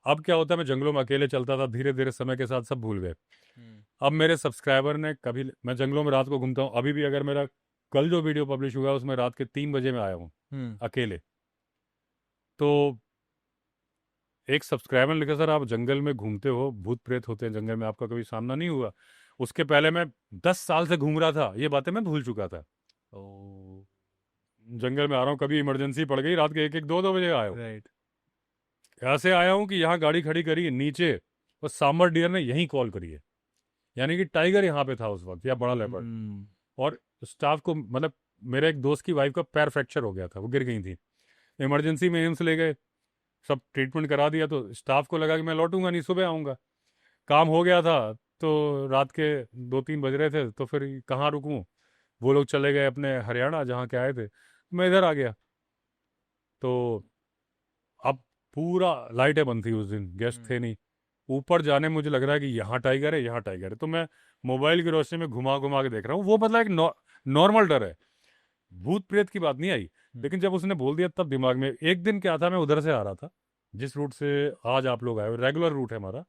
अब क्या होता है, मैं जंगलों में अकेले चलता था, धीरे धीरे समय के साथ सब भूल गए। हम्म। अब मेरे सब्सक्राइबर ने कभी, मैं जंगलों में रात को घूमता हूँ, अभी भी अगर मेरा कल जो वीडियो पब्लिश हुआ उसमें रात के 3 बजे में आया हूँ हम्म। अकेले। तो एक सब्सक्राइबर ने लिखा, सर आप जंगल में घूमते हो, भूत प्रेत होते हैं जंगल में, आपका कभी सामना नहीं हुआ? उसके पहले मैं 10 साल से घूम रहा था, ये बातें मैं भूल चुका था। ओ जंगल में आ रहा हूँ, कभी इमरजेंसी पड़ गई, रात के 1-1 2-2 बजे आया हूँ। राइट ऐसे आया हूँ कि यहाँ गाड़ी खड़ी करी नीचे, और सांबर डियर ने यहीं कॉल करी है, यानी कि टाइगर यहाँ पे था उस वक्त, या बड़ा लेपर्ड। और स्टाफ को, मतलब मेरे एक दोस्त की वाइफ का पैर फ्रैक्चर हो गया था, वो गिर गई थी, इमरजेंसी में एम्स ले गए, सब ट्रीटमेंट करा दिया, तो स्टाफ को लगा कि मैं लौटूंगा नहीं, सुबह आऊँगा। काम हो गया था, तो रात के 2-3 बज रहे थे, तो फिर कहाँ रुकूं, वो लोग चले गए अपने हरियाणा जहाँ के आए थे, मैं इधर आ गया। तो अब पूरा लाइटें बंद थी उस दिन, गेस्ट थे नहीं। ऊपर जाने में मुझे लग रहा है कि यहाँ टाइगर है, यहाँ टाइगर है, तो मैं मोबाइल की रोशनी में घुमा घुमा के देख रहा हूँ। वो मतलब एक नॉर्मल डर है, भूत प्रेत की बात नहीं आई। लेकिन जब उसने बोल दिया तब दिमाग में, एक दिन क्या था, मैं उधर से आ रहा था जिस रूट से आज आप लोग आए हो, रेगुलर रूट है हमारा,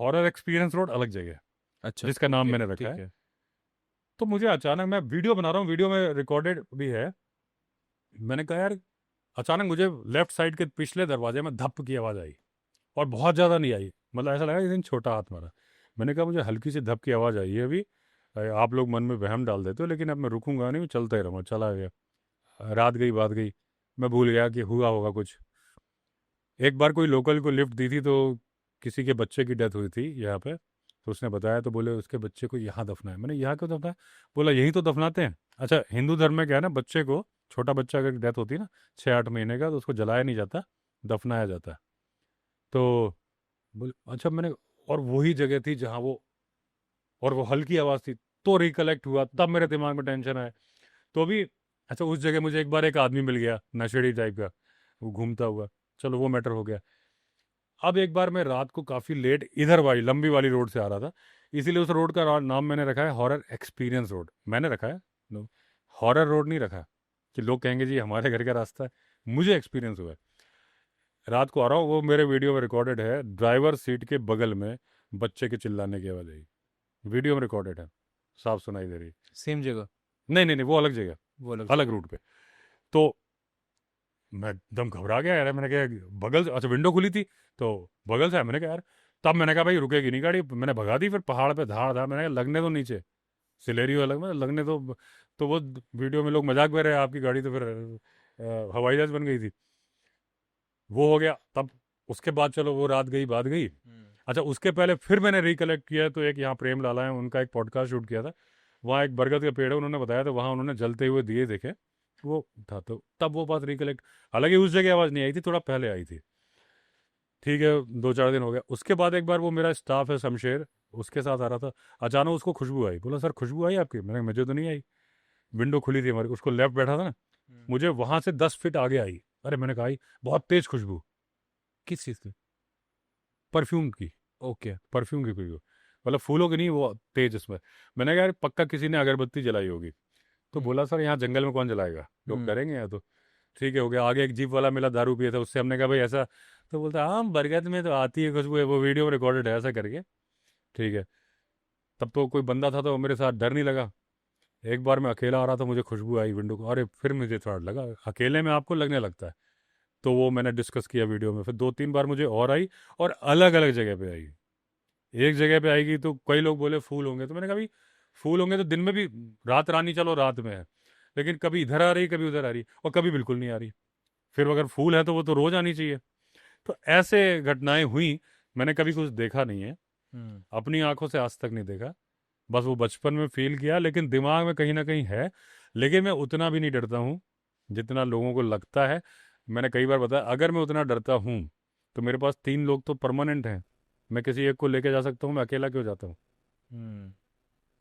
हॉरर एक्सपीरियंस रोड अलग जगह है, अच्छा जिसका नाम ओके मैंने रखा ठीक है। है तो मुझे अचानक, मैं वीडियो बना रहा हूँ, वीडियो में रिकॉर्डेड भी है, मैंने कहा यार, अचानक मुझे लेफ्ट साइड के पिछले दरवाजे में धप की आवाज़ आई, और बहुत ज़्यादा नहीं आई, मतलब ऐसा लगा कि छोटा हाथ मारा। मैंने कहा मुझे हल्की सी धप की आवाज़ आई है अभी, आप लोग मन में वहम डाल देते हो, लेकिन अब मैं रुकूंगा नहीं, मैं चलता ही रहूँगा। चला गया, रात गई बात गई, मैं भूल गया कि हुआ होगा कुछ। एक बार कोई लोकल को लिफ्ट दी थी, तो किसी के बच्चे की डेथ हुई थी यहाँ पे, तो उसने बताया, तो बोले उसके बच्चे को यहाँ दफना है। मैंने यहाँ क्यों दफना है? बोला यहीं तो दफनाते हैं। अच्छा, हिंदू धर्म में क्या है ना, बच्चे को, छोटा बच्चा अगर डेथ होती है ना 6-8 महीने का, तो उसको जलाया नहीं जाता, दफनाया जाता है। तो बोले अच्छा, मैंने, और वही जगह थी जहाँ वो, और वो हल्की आवाज़ थी, तो रिकलेक्ट हुआ, तब मेरे दिमाग में टेंशन आया। तो भी अच्छा, उस जगह मुझे एक बार एक आदमी मिल गया नशेड़ी टाइप का, वो घूमता हुआ, चलो वो मैटर हो गया। अब एक बार मैं रात को काफ़ी लेट इधर वाली लंबी वाली रोड से आ रहा था, इसीलिए उस रोड का नाम मैंने रखा है हॉरर एक्सपीरियंस रोड, मैंने रखा है, नो, हॉरर रोड नहीं रखा कि लोग कहेंगे जी हमारे घर का रास्ता है। मुझे एक्सपीरियंस हुआ है, रात को आ रहा हूँ, वो मेरे वीडियो में रिकॉर्डेड है, ड्राइवर सीट के बगल में बच्चे के चिल्लाने की आवाज़ आई, वीडियो में रिकॉर्डेड है, साफ सुनाई दे रही। सेम जगह नहीं नहीं नहीं, वो अलग जगह, वो अलग अलग जगह रूट पे। तो मैं एकदम घबरा गया यार, मैंने कहा बगल से, अच्छा विंडो खुली थी, तो बगल से है, मैंने कहा यार, तब मैंने कहा भाई रुकेगी नहीं गाड़ी, मैंने भगा दी, फिर पहाड़ पे धाड़ धाड़, मैंने कहा लगने तो नीचे, सिलेरियो अलग में लगने तो वो वीडियो में लोग मजाक कर रहे हैं, आपकी गाड़ी तो फिर हवाई जहाज बन गई थी। वो हो गया तब, उसके बाद चलो वो रात गई बात गई। अच्छा, उसके पहले फिर मैंने रिकलेक्ट किया, तो एक यहाँ प्रेम लाला है, उनका एक पॉडकास्ट शूट किया था, वहाँ एक बरगद का पेड़ है, उन्होंने बताया था, वहाँ उन्होंने जलते हुए दिए देखे, वो था, तो तब वो बात रिकलेक्ट, हालांकि उस जगह आवाज़ नहीं आई थी, थोड़ा पहले आई थी। ठीक है, 2-4 दिन हो गया। उसके बाद एक बार वो मेरा स्टाफ है शमशेर, उसके साथ आ रहा था, अचानक उसको खुशबू आई, बोला सर खुशबू आई आपकी? मैंने कहा मुझे तो नहीं आई, विंडो खुली थी हमारी, उसको लेफ्ट बैठा था ना, मुझे वहाँ से 10 फीट आगे आई, अरे मैंने कहा आई, बहुत तेज खुशबू, किस चीज़ की परफ्यूम की, ओके परफ्यूम की खुशबू, मतलब फूलों की नहीं, वो तेज उसमें। मैंने कहा यार पक्का किसी ने अगरबत्ती जलाई होगी। तो बोला सर यहाँ जंगल में कौन जलाएगा, लोग डरेंगे यहाँ तो। ठीक है, हो गया। आगे एक जीप वाला मिला, दारू पिया था, उससे हमने कहा भाई ऐसा, तो बोलता हाँ बरगद में तो आती है खुशबू है, वो वीडियो में रिकॉर्डेड है, ऐसा करके। ठीक है, तब तो कोई बंदा था तो मेरे साथ डर नहीं लगा। एक बार मैं अकेला आ रहा था, मुझे खुशबू आई विंडो को, अरे फिर मुझे थोड़ा लगा, अकेले में आपको लगने लगता है, तो वो मैंने डिस्कस किया वीडियो में, फिर 2-3 बार मुझे और आई, और अलग अलग जगह पे आई। एक जगह पे आएगी तो कई लोग बोले फूल होंगे, तो मैंने कहा भाई फूल होंगे तो दिन में भी, रात रानी चलो रात में है, लेकिन कभी इधर आ रही, कभी उधर आ रही, और कभी बिल्कुल नहीं आ रही। फिर अगर फूल है तो वो तो रोज आनी चाहिए। तो ऐसे घटनाएं हुई, मैंने कभी कुछ देखा नहीं है, अपनी आंखों से आज तक नहीं देखा, बस वो बचपन में फील किया, लेकिन दिमाग में कहीं ना कहीं है। लेकिन मैं उतना भी नहीं डरता हूँ जितना लोगों को लगता है। मैंने कई बार बताया, अगर मैं उतना डरता हूँ तो मेरे पास 3 लोग तो परमानेंट हैं, मैं किसी एक को लेके जा सकता हूँ, मैं अकेला क्यों जाता हूँ?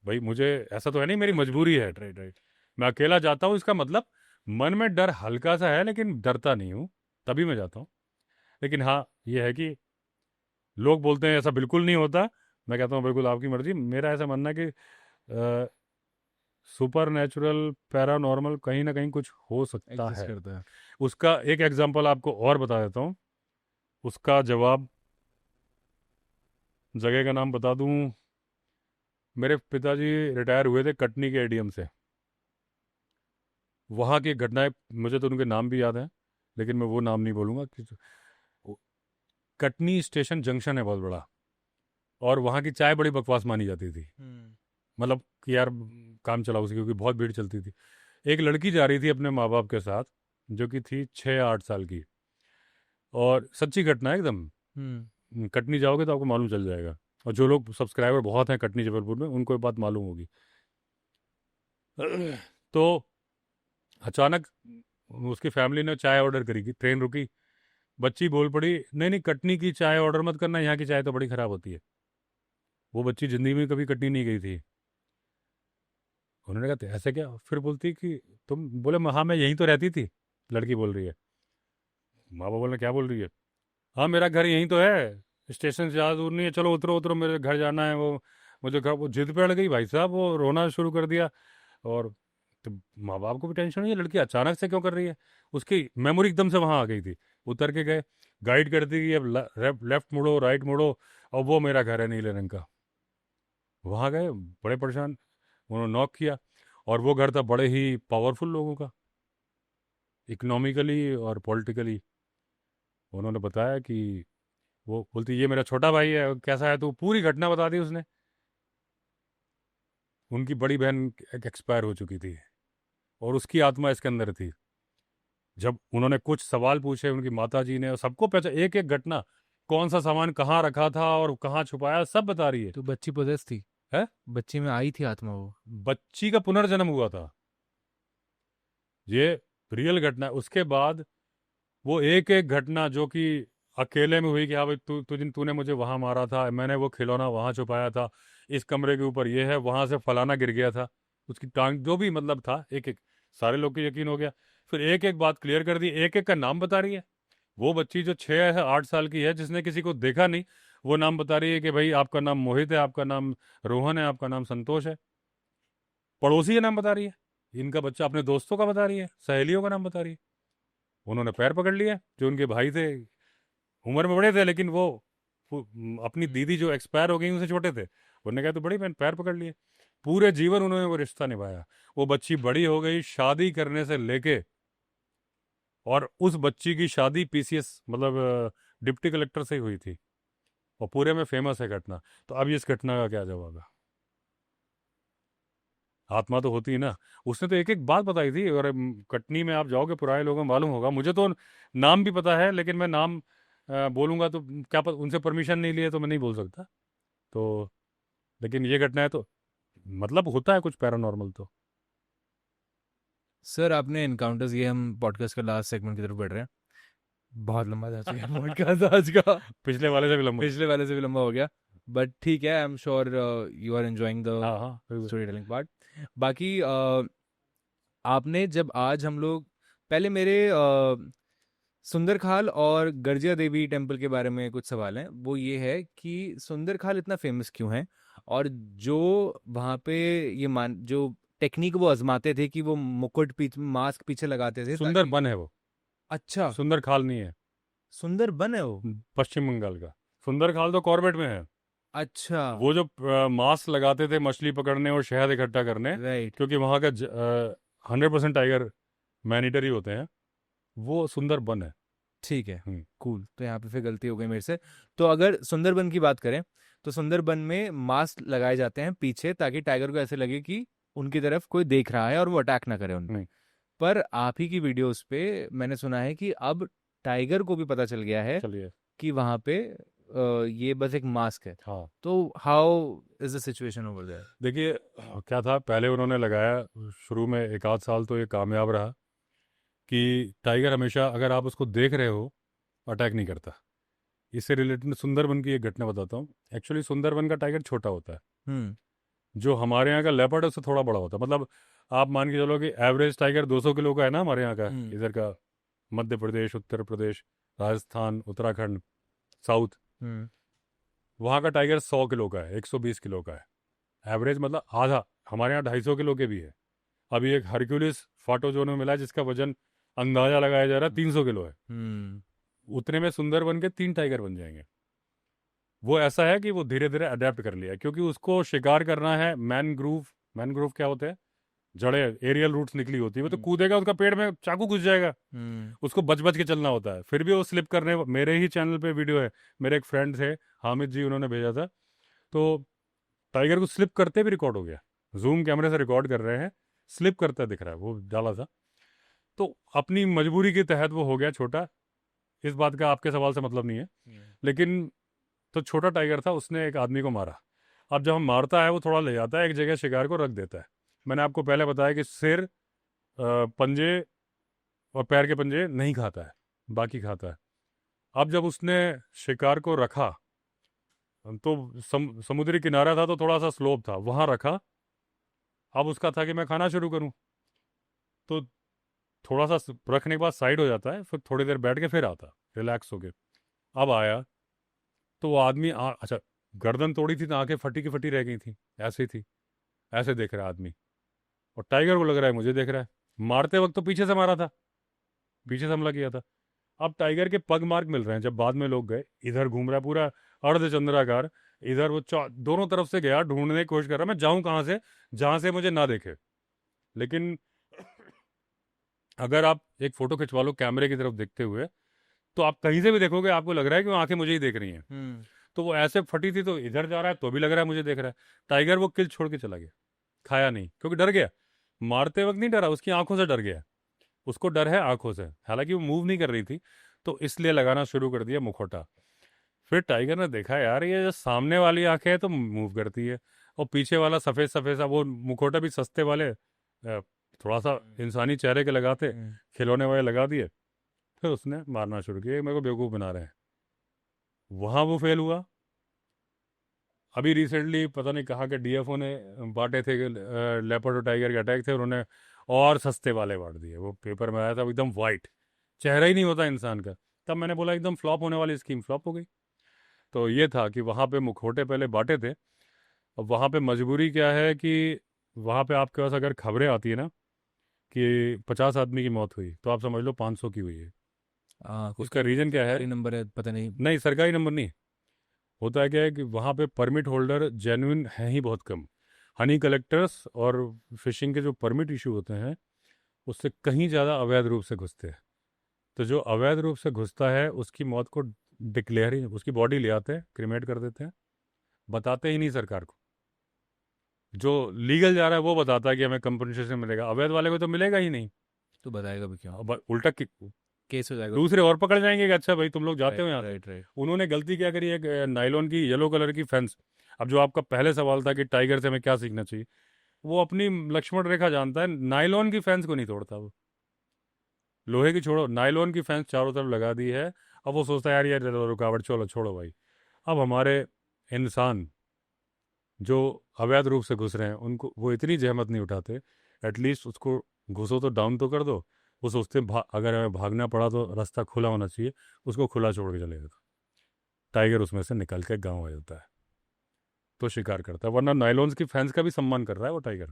भाई मुझे, ऐसा तो है नहीं मेरी मजबूरी है, राइट राइट मैं अकेला जाता हूँ, इसका मतलब मन में डर हल्का सा है, लेकिन डरता नहीं हूँ, तभी मैं जाता हूँ। लेकिन हाँ, ये है कि लोग बोलते हैं ऐसा बिल्कुल नहीं होता, मैं कहता हूँ बिल्कुल आपकी मर्जी। मेरा ऐसा मानना है कि सुपर नेचुरल पैरानॉर्मल कहीं ना कहीं कुछ हो सकता एग्जिस्ट है। करता है उसका एक एग्जांपल आपको और बता देता हूँ, उसका जवाब, जगह का नाम बता दूँ, मेरे पिताजी रिटायर हुए थे कटनी के एडीएम से, वहाँ की घटनाएं, मुझे तो उनके नाम भी याद हैं, लेकिन मैं वो नाम नहीं बोलूँगा कि, कटनी स्टेशन जंक्शन है बहुत बड़ा, और वहाँ की चाय बड़ी बकवास मानी जाती थी, मतलब कि यार काम चलाओ उसकी, क्योंकि बहुत भीड़ चलती थी। एक लड़की जा रही थी अपने माँ बाप के साथ, जो कि थी 6 या 8 साल की, और सच्ची घटना है एकदम। कटनी जाओगे तो आपको मालूम चल जाएगा, और जो लोग सब्सक्राइबर बहुत हैं कटनी जबलपुर में उनको ये बात मालूम होगी। तो अचानक उसकी फैमिली ने चाय ऑर्डर करी, कि ट्रेन रुकी, बच्ची बोल पड़ी, नहीं नहीं कटनी की चाय ऑर्डर मत करना, यहाँ की चाय तो बड़ी ख़राब होती है। वो बच्ची ज़िंदगी में कभी कटनी नहीं गई थी। उन्होंने कहा तो ऐसे क्या? फिर बोलती कि तुम, बोले हाँ मैं यहीं तो रहती थी। लड़की बोल रही है, माँ बाप बोले क्या बोल रही है? हाँ मेरा घर यहीं तो है, स्टेशन से ज़्यादा दूर नहीं है, चलो उतरो उतरो मेरे घर जाना है। वो मुझे घर, वो जिद पे अड़ गई भाई साहब, वो रोना शुरू कर दिया। और तो माँ बाप को भी टेंशन हुई, ये लड़की अचानक से क्यों कर रही है। उसकी मेमोरी एकदम से वहाँ आ गई थी। उतर के गए, गाइड करती कि अब लेफ्ट मुड़ो, राइट मुड़ो, और वो मेरा घर है नीले रंग का। वहाँ गए, बड़े परेशान, उन्होंने नॉक किया, और वो घर था बड़े ही पावरफुल लोगों का, इकोनॉमिकली और पॉलिटिकली। उन्होंने बताया कि, वो बोलती ये मेरा छोटा भाई है, कैसा है तू, पूरी घटना बता दी उसने। उनकी बड़ी बहन एक्सपायर हो चुकी थी, और उसकी आत्मा इसके अंदर थी। जब उन्होंने कुछ सवाल पूछे उनकी माता जी ने, और सबको पहचान, एक एक घटना, कौन सा सामान कहाँ रखा था और कहाँ छुपाया, सब बता रही है। तो बच्ची पोजेस थी? है, बच्ची में आई थी आत्मा वो? बच्ची का पुनर्जन्म हुआ था, ये रियल घटना है। उसके बाद वो एक एक घटना जो कि अकेले में हुई, कि हाँ भाई तूने मुझे वहाँ मारा था, मैंने वो खिलौना वहाँ छुपाया था, इस कमरे के ऊपर ये है, वहाँ से फलाना गिर गया था, उसकी टांग, जो भी मतलब था, एक एक सारे लोग को यकीन हो गया। फिर एक एक बात क्लियर कर दी, एक एक का नाम बता रही है। वो बच्ची जो 6 या 8 साल की है, जिसने किसी को देखा नहीं, वो नाम बता रही है कि भाई आपका नाम मोहित है, आपका नाम रोहन है, आपका नाम संतोष है। पड़ोसी का नाम बता रही है, इनका बच्चा अपने दोस्तों का बता रही है, सहेलियों का नाम बता रही है। उन्होंने पैर पकड़ लिया, जो उनके भाई थे, उम्र में बड़े थे, लेकिन वो अपनी दीदी जो एक्सपायर हो गई उनसे छोटे थे, उन्होंने कहा तो बड़ी बहन, पैर पकड़ लिए। पूरे जीवन उन्होंने वो रिश्ता निभाया। वो बच्ची बड़ी हो गई, शादी करने से लेके, और उस बच्ची की शादी पीसीएस मतलब डिप्टी कलेक्टर से ही हुई थी, और पूरे में फेमस है घटना। तो अब इस घटना का क्या जवाब है? आत्मा तो होती है ना। उसने तो एक एक बात बताई थी, और कटनी में आप जाओगे, पुराने लोगों को मालूम होगा, मुझे तो नाम भी पता है, लेकिन मैं नाम बोलूँगा तो क्या पता, उनसे परमिशन नहीं लिए तो मैं नहीं बोल सकता। तो लेकिन ये घटना है, तो मतलब होता है कुछ पैरानॉर्मल तो। सर आपने एनकाउंटर्स, ये हम पॉडकास्ट का लास्ट सेगमेंट की तरफ बढ़ रहे हैं, बहुत लंबा जा चुका है पॉडकास्ट आज का। पिछले वाले से भी लंबा। पिछले वाले से भी लंबा हो गया, बट ठीक है, I am sure you are enjoying the हाँ हाँ बिल्कुल। Story telling part. बाकी आपने जब आज हम लोग, पहले मेरे सुंदर खाल और गर्जिया देवी टेम्पल के बारे में कुछ सवाल हैं। वो ये है कि सुंदर खाल इतना फेमस क्यों है, और जो वहाँ पे ये मान जो टेक्निक वो आजमाते थे कि वो मुकुट पीछे, मास्क पीछे लगाते थे सुंदर ताकि। बन है वो, अच्छा, सुंदर खाल नहीं है। सुंदर बन है वो? पश्चिम बंगाल का सुंदर खाल तो कॉर्बेट में है। अच्छा, वो जो मास्क लगाते थे मछली पकड़ने और शहद इकट्ठा करने, राइट, क्योंकि वहाँ का 100% टाइगर मैनिटरी होते हैं, वो सुंदर बन है। ठीक है, हम्म। कूल। तो यहाँ पे फिर गलती हो गई मेरे से। तो अगर सुंदरबन की बात करें, तो सुंदरबन में मास्क लगाए जाते हैं पीछे, ताकि टाइगर को ऐसे लगे कि उनकी तरफ कोई देख रहा है और वो अटैक ना करे उन पे। नहीं, पर आप ही की वीडियोस पे मैंने सुना है कि अब टाइगर को भी पता चल गया है चलिए। कि वहां पे ये बस एक मास्क है। हाँ तो how is the situation over there? देखिए, क्या था, पहले उन्होंने लगाया, शुरू में 1 आध साल तो ये कामयाब रहा, कि टाइगर हमेशा अगर आप उसको देख रहे हो, अटैक नहीं करता। इससे रिलेटेड सुंदरबन की एक घटना बताता हूँ। एक्चुअली सुंदरबन का टाइगर छोटा होता है, हम्म, जो हमारे यहाँ का लेपर्ड है उससे थोड़ा बड़ा होता है। मतलब आप मान के चलो कि एवरेज टाइगर 200 किलो का है ना हमारे यहाँ का, हम्म, इधर का, मध्य प्रदेश, उत्तर प्रदेश, राजस्थान, उत्तराखंड, साउथ, हम्म, वहाँ का टाइगर 100 किलो का है, 120 किलो का है एवरेज, मतलब आधा। हमारे यहाँ 250 किलो के भी है। अभी एक हरक्यूलिस फाटो जो ने मिला है, जिसका वजन अंदाजा लगाया जा रहा है 300 किलो है। हम्म, उतने में सुंदरबन के 3 टाइगर बन जाएंगे। वो ऐसा है कि वो धीरे धीरे अडेप्ट कर लिया है, क्योंकि उसको शिकार करना है। मैनग्रूव, मैनग्रोव क्या होते हैं, जड़ें, एरियल रूट्स निकली होती है, वो तो हम्म, कूदेगा, उसका पेड़ में चाकू घुस जाएगा, हम्म, उसको बच बच के चलना होता है। फिर भी वो स्लिप करने, मेरे ही चैनल पे वीडियो है, मेरे एक फ्रेंड थे, हामिद जी, उन्होंने भेजा था, तो टाइगर को स्लिप करते भी रिकॉर्ड हो गया, जूम कैमरे से रिकॉर्ड कर रहे हैं, स्लिप करता दिख रहा है, वो डाला था। तो अपनी मजबूरी के तहत वो हो गया छोटा, इस बात का आपके सवाल से मतलब नहीं है, लेकिन तो छोटा टाइगर था, उसने एक आदमी को मारा। अब जब हम मारता है वो थोड़ा ले जाता है एक जगह, शिकार को रख देता है। मैंने आपको पहले बताया कि सिर, पंजे और पैर के पंजे नहीं खाता है, बाकी खाता है। अब जब उसने शिकार को रखा तो समुद्री किनारा था, तो थोड़ा सा स्लोप था, वहाँ रखा। अब उसका था कि मैं खाना शुरू करूँ, तो थोड़ा सा रखने के बाद साइड हो जाता है, फिर थोड़ी देर बैठ के फिर आता रिलैक्स हो के। अब आया तो वो आदमी अच्छा, गर्दन तोड़ी थी तो आंखें फटी की फटी रह गई थी, ऐसे ही थी, ऐसे देख रहा है आदमी। और टाइगर को लग रहा है मुझे देख रहा है। मारते वक्त तो पीछे से मारा था, पीछे से हमला किया था। अब टाइगर के पग मार्क मिल रहे हैं, जब बाद में लोग गए, इधर घूम रहा है पूरा अर्धचंद्राकार, इधर वो दोनों तरफ से गया, ढूंढने की कोशिश कर रहा मैं जाऊं कहाँ से, जहां से मुझे ना देखे। लेकिन अगर आप एक फोटो खिंचवा लो कैमरे की तरफ देखते हुए, तो आप कहीं से भी देखोगे आपको लग रहा है कि वो आंखें मुझे ही देख रही हैं। तो वो ऐसे फटी थी, तो इधर जा रहा है तो भी लग रहा है मुझे देख रहा है। टाइगर वो किल छोड़ के चला गया, खाया नहीं, क्योंकि डर गया। मारते वक्त नहीं डरा, उसकी आंखों से डर गया। उसको डर है आंखों से, हालांकि वो मूव नहीं कर रही थी, तो इसलिए लगाना शुरू कर दिया मुखौटा। फिर टाइगर ने देखा यार ये जो सामने वाली आंखें है तो मूव करती है, और पीछे वाला सफ़ेद सफ़ेद सा वो मुखौटा भी सस्ते वाले, थोड़ा सा इंसानी चेहरे के लगाते, खिलौने वाले लगा दिए। फिर उसने मारना शुरू किया, मेरे को बेवकूफ़ बना रहे हैं। वहाँ वो फेल हुआ। अभी रिसेंटली पता नहीं कहाँ के डीएफओ ने बांटे थे कि लेपर्ड और टाइगर के अटैक थे, उन्होंने और सस्ते वाले बांट दिए। वो पेपर में आया था एकदम वाइट, चेहरा ही नहीं होता इंसान का। तब मैंने बोला एकदम फ्लॉप होने वाली स्कीम फ्लॉप हो गई। तो ये था कि वहाँ पे मुखौटे पहले बांटे थे। अब वहाँ पे मजबूरी क्या है कि वहाँ पे आपके पास अगर खबरें आती है ना कि 50 आदमी की मौत हुई, तो आप समझ लो 500 की हुई है। उसका रीज़न क्या है? नंबर है, पता नहीं। नहीं, सरकारी नंबर नहीं। होता है क्या है कि वहाँ पे परमिट होल्डर जेन्युइन हैं ही बहुत कम। हनी कलेक्टर्स और फिशिंग के जो परमिट इशू होते हैं, उससे कहीं ज़्यादा अवैध रूप से घुसते हैं। तो जो अवैध रूप से घुसता है उसकी मौत को डिक्लेयर ही, उसकी बॉडी ले आते हैं, क्रिमेट कर देते हैं, बताते ही नहीं सरकार को। जो लीगल जा रहा है वो बताता है कि हमें कंपनसेशन मिलेगा, अवैध वाले को तो मिलेगा ही नहीं। तो बताएगा भी क्यों? अब उल्टा केस हो जाएगा। दूसरे और पकड़ जाएंगे कि अच्छा भाई तुम लोग जाते हो यहाँ से। Right right. उन्होंने गलती क्या करी, एक नायलॉन की येलो कलर की फेंस। अब जो आपका पहले सवाल था कि टाइगर से हमें क्या सीखना चाहिए, वो अपनी लक्ष्मण रेखा जानता है, नायलॉन की फेंस को नहीं तोड़ता वो। लोहे की छोड़ो, नायलॉन की फेंस चारों तरफ लगा दी है। अब वो सोचता है यार यार रुकावट, चलो छोड़ो भाई। अब हमारे इंसान जो अवैध रूप से घुस रहे हैं, उनको वो इतनी जहमत नहीं उठाते, एटलीस्ट उसको घुसो तो डाउन तो कर दो। वो सोचते हैं अगर हमें भागना पड़ा तो रास्ता खुला होना चाहिए, उसको खुला छोड़ के चले जाता। टाइगर उसमें से निकल के गाँव आ जाता है, तो शिकार करता है, वरना नायलॉन्स की फैंस का भी सम्मान कर रहा है वो टाइगर।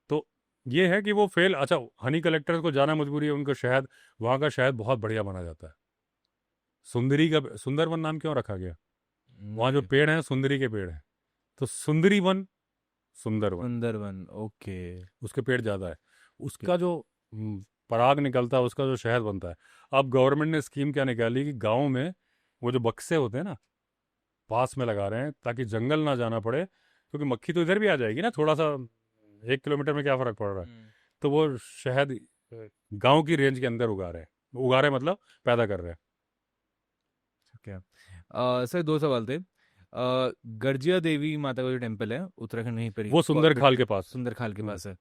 तो ये है कि वो फेल। अच्छा, हनी कलेक्टर्स को जाना मजबूरी है, उनको शहद, वहाँ का शहद बहुत बढ़िया माना जाता है। सुंदरी का, सुंदरवन नाम क्यों रखा गया? वहाँ जो पेड़ हैं सुंदरी के पेड़ हैं, तो सुंदरी वन, सुंदरवन। सुंदरवन, ओके। उसके पेड़ ज़्यादा है, उसका जो पराग निकलता है, उसका जो शहद बनता है। अब गवर्नमेंट ने स्कीम क्या निकाली कि गाँव में वो जो बक्से होते हैं ना, पास में लगा रहे हैं, ताकि जंगल ना जाना पड़े, क्योंकि मक्खी तो इधर भी आ जाएगी ना, थोड़ा सा 1 किलोमीटर में क्या फ़र्क पड़ रहा है। तो वो शहद गांव की रेंज के अंदर उगा रहे हैं, उगा रहे हैं मतलब पैदा कर रहे हैं। क्या सर, दो सवाल थे। गर्जिया देवी माता का जो टेम्पल है उत्तराखंड में ही पर ही, वो सुंदर खाल के पास। सुंदर खाल के हम्म, पास है।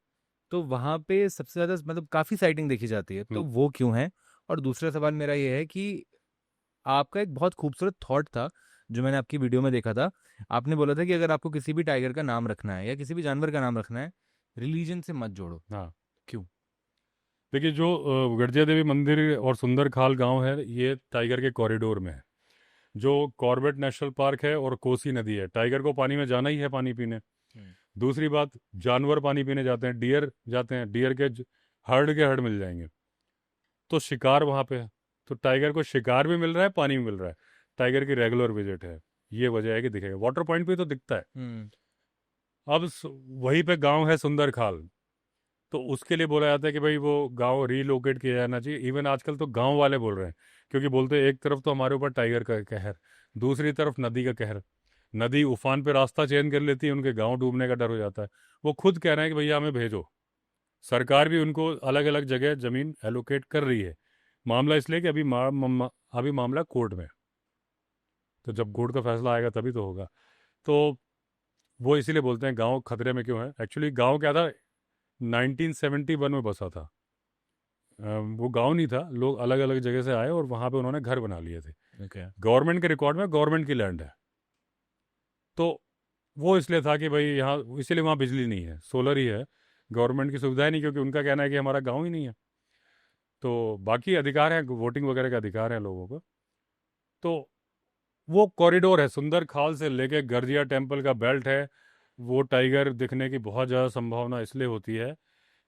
तो वहाँ पे सबसे ज़्यादा मतलब काफ़ी साइटिंग देखी जाती है, तो हम्म, वो क्यों है? और दूसरा सवाल मेरा ये है कि आपका एक बहुत खूबसूरत थॉट था जो मैंने आपकी वीडियो में देखा था। आपने बोला था कि अगर आपको किसी भी टाइगर का नाम रखना है या किसी भी जानवर का नाम रखना है, रिलीजन से मत जोड़ो। हाँ। क्यों? देखिए, जो गर्जिया देवी मंदिर और सुंदर खाल गांव है, ये टाइगर के कॉरिडोर में है। जो कॉर्बेट नेशनल पार्क है और कोसी नदी है, टाइगर को पानी में जाना ही है पानी पीने। दूसरी बात, जानवर पानी पीने जाते हैं, डियर जाते हैं, डियर के हर्ड के हर्ड मिल जाएंगे। तो शिकार वहाँ पे है, तो टाइगर को शिकार भी मिल रहा है, पानी भी मिल रहा है। टाइगर की रेगुलर विजिट है, ये वजह है कि दिखेगा। वाटर पॉइंट पे तो दिखता है। अब वहीं पे गांव है सुंदर खाल, तो उसके लिए बोला जाता है कि भाई वो गांव रीलोकेट किया जाना चाहिए। इवन आजकल तो गांव वाले बोल रहे हैं, क्योंकि बोलते हैं एक तरफ तो हमारे ऊपर टाइगर का कहर, दूसरी तरफ नदी का कहर, नदी उफान पे रास्ता चेंज कर लेती है, उनके गांव डूबने का डर हो जाता है। वो खुद कह रहे हैं कि भैया हमें भेजो। सरकार भी उनको अलग अलग जगह ज़मीन एलोकेट कर रही है। मामला इसलिए कि अभी मामला कोर्ट में है। तो जब कोर्ट का फैसला आएगा तभी तो होगा। तो वो इसीलिए बोलते हैं गांव खतरे में क्यों है। एक्चुअली गांव क्या था, 1971 में बसा था। वो गांव नहीं था, लोग अलग अलग जगह से आए और वहाँ पे उन्होंने घर बना लिए थे। ओके। गवर्नमेंट के रिकॉर्ड में गवर्नमेंट की लैंड है। तो वो इसलिए था कि भाई यहाँ, इसीलिए वहाँ बिजली नहीं है, सोलर ही है। गवर्नमेंट की सुविधा ही नहीं, क्योंकि उनका कहना है कि हमारा गांव ही नहीं है। तो बाकी अधिकार है, वोटिंग वगैरह का अधिकार है लोगों को। तो वो कॉरिडोर है, सुंदर खाल से लेके गर्जिया टेम्पल का बेल्ट है। वो टाइगर दिखने की बहुत ज़्यादा संभावना इसलिए होती है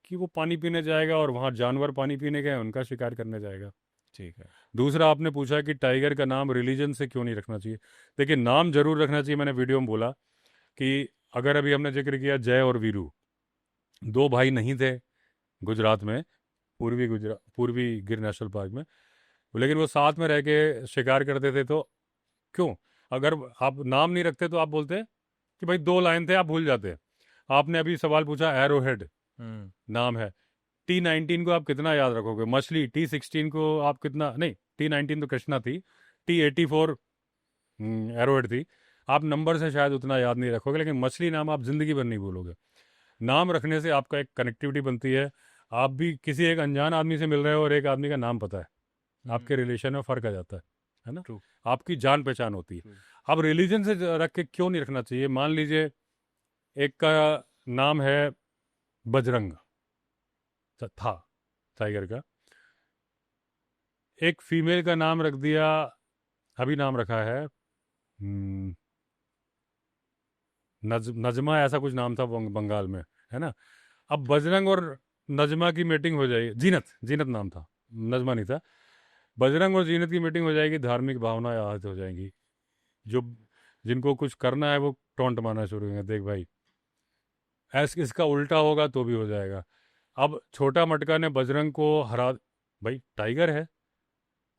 कि वो पानी पीने जाएगा और वहाँ जानवर पानी पीने गए, उनका शिकार करने जाएगा। ठीक है। दूसरा, आपने पूछा कि टाइगर का नाम रिलीजन से क्यों नहीं रखना चाहिए। देखिए, नाम जरूर रखना चाहिए। मैंने वीडियो में बोला कि अगर अभी हमने जिक्र किया जय और वीरू, दो भाई नहीं थे गुजरात में, पूर्वी गिर नेशनल पार्क में, लेकिन वो साथ में रह के शिकार करते थे। तो क्यों, अगर आप नाम नहीं रखते तो आप बोलते कि भाई दो लाइन थे, आप भूल जाते। आपने अभी सवाल पूछा एरोहेड नाम है। T19 को आप कितना याद रखोगे, मछली। T16 को आप कितना, नहीं, T19 तो कृष्णा थी, T84 एरोहेड थी। आप नंबर से शायद उतना याद नहीं रखोगे, लेकिन मछली नाम आप जिंदगी भर नहीं भूलोगे। नाम रखने से आपका एक कनेक्टिविटी बनती है। आप भी किसी एक अनजान आदमी से मिल रहे हो और एक आदमी का नाम पता है, आपके रिलेशन में फ़र्क आ जाता है ना। ट्रू। आपकी जान पहचान होती है। अब रिलीजन से रख के क्यों नहीं रखना चाहिए। मान लीजिए एक का नाम है बजरंग, था टाइगर का, एक फीमेल का नाम रख दिया, अभी नाम रखा है नजमा, ऐसा कुछ नाम था बंगाल में, है ना। अब बजरंग और नजमा की मीटिंग हो जाएगी, जीनत, जीनत नाम था, नजमा नहीं था। बजरंग और जीनत की मीटिंग हो जाएगी, धार्मिक भावनाएं आहत हो जाएंगी। जो जिनको कुछ करना है वो टोंट मारना शुरू करेंगे, देख भाई ऐस इसका उल्टा होगा तो भी हो जाएगा। अब छोटा मटका ने बजरंग को हरा, भाई टाइगर है,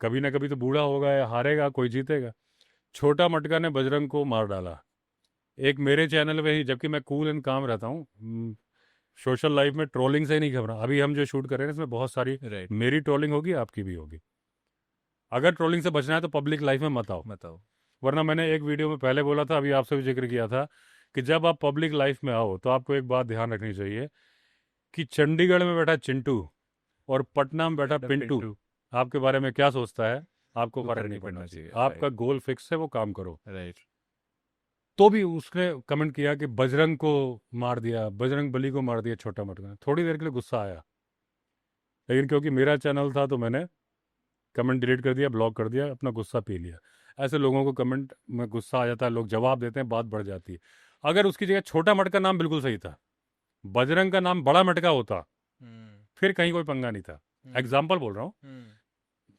कभी ना कभी तो बूढ़ा होगा या हारेगा, कोई जीतेगा। छोटा मटका ने बजरंग को मार डाला। एक मेरे चैनल पे ही, जबकि मैं कूल एंड काम रहता हूँ, सोशल लाइफ में ट्रोलिंग से ही नहीं घबरा। अभी हम जो शूट कर रहे हैं इसमें बहुत सारी राइट। मेरी ट्रोलिंग होगी, आपकी भी होगी। अगर ट्रोलिंग से बचना है तो पब्लिक लाइफ में मत आओ। बताओ। वरना मैंने एक वीडियो में पहले बोला था, अभी आपसे भी जिक्र किया था, कि जब आप पब्लिक लाइफ में आओ तो आपको एक बात ध्यान रखनी चाहिए कि चंडीगढ़ में बैठा चिंटू और पटना में बैठा पिंटू आपके बारे में क्या सोचता है, आपको फर्क नहीं पड़ना चाहिए। आपका गोल फिक्स है, वो काम करो। राइट। तो भी उसने कमेंट किया कि बजरंग को मार दिया, बजरंग बली को मार दिया छोटा मटका। थोड़ी देर के लिए गुस्सा आया, लेकिन क्योंकि मेरा चैनल था तो मैंने कमेंट डिलीट कर दिया, ब्लॉक कर दिया, अपना गुस्सा पी लिया। ऐसे लोगों को कमेंट में गुस्सा आ जाता है, लोग जवाब देते हैं, बात बढ़ जाती है। अगर उसकी जगह छोटा मटका नाम बिल्कुल सही था, बजरंग का नाम बड़ा मटका होता, फिर कहीं कोई पंगा नहीं था। एग्जाम्पल बोल रहा हूँ,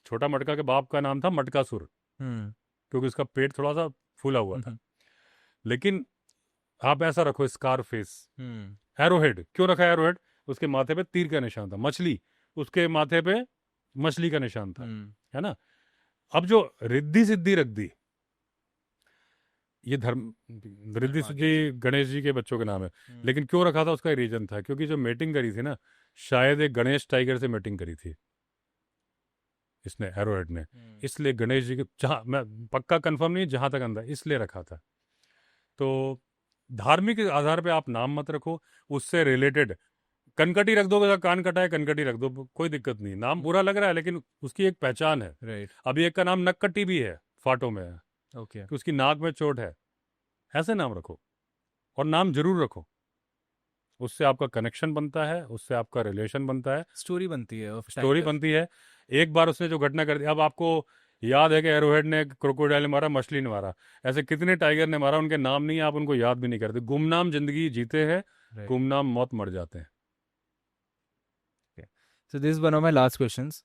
छोटा मटका के बाप का नाम था मटकासुर, क्योंकि उसका पेट थोड़ा सा फूला हुआ था। लेकिन आप ऐसा रखो, स्कार फेस। एरोहेड क्यों रखा एरोहेड, उसके माथे पे तीर का निशान था। मछली, उसके माथे पे मछली का निशान था, है ना। अब जो रिद्धि सिद्धि रख दी, ये धर्म, रिद्धि सिद्धि गणेश जी के बच्चों के नाम है। लेकिन क्यों रखा था, उसका रीजन था, क्योंकि जो मीटिंग करी थी ना, शायद एक गणेश टाइगर से मीटिंग करी थी इसने, एरोहेड ने, इसलिए गणेश जी के, जहाँ मैं पक्का कंफर्म नहीं, जहाँ तक अंदर इसलिए रखा था। तो धार्मिक आधार पे आप नाम मत रखो, उससे रिलेटेड। कनकटी रख दो, कान कटा है कनकटी रख दो, कोई दिक्कत नहीं। नाम बुरा लग रहा है लेकिन उसकी एक पहचान है। राइट। अभी एक का नाम नक्कटी भी है, फाटो में है, ओके। कि उसकी नाक में चोट है। ऐसे नाम रखो, और नाम जरूर रखो, उससे आपका कनेक्शन बनता है, उससे आपका रिलेशन बनता है, स्टोरी बनती है, स्टोरी बनती है। एक बार उसने जो घटना कर दी, अब आपको याद है कि एरोहेड ने क्रोकोडाइल ने मारा, मछली ने मारा, ऐसे कितने टाइगर ने मारा, उनके नाम नहीं है, आप उनको याद भी नहीं करते। गुमनाम जिंदगी जीते हैं, गुमनाम मौत मर जाते हैं। So this one of my last questions.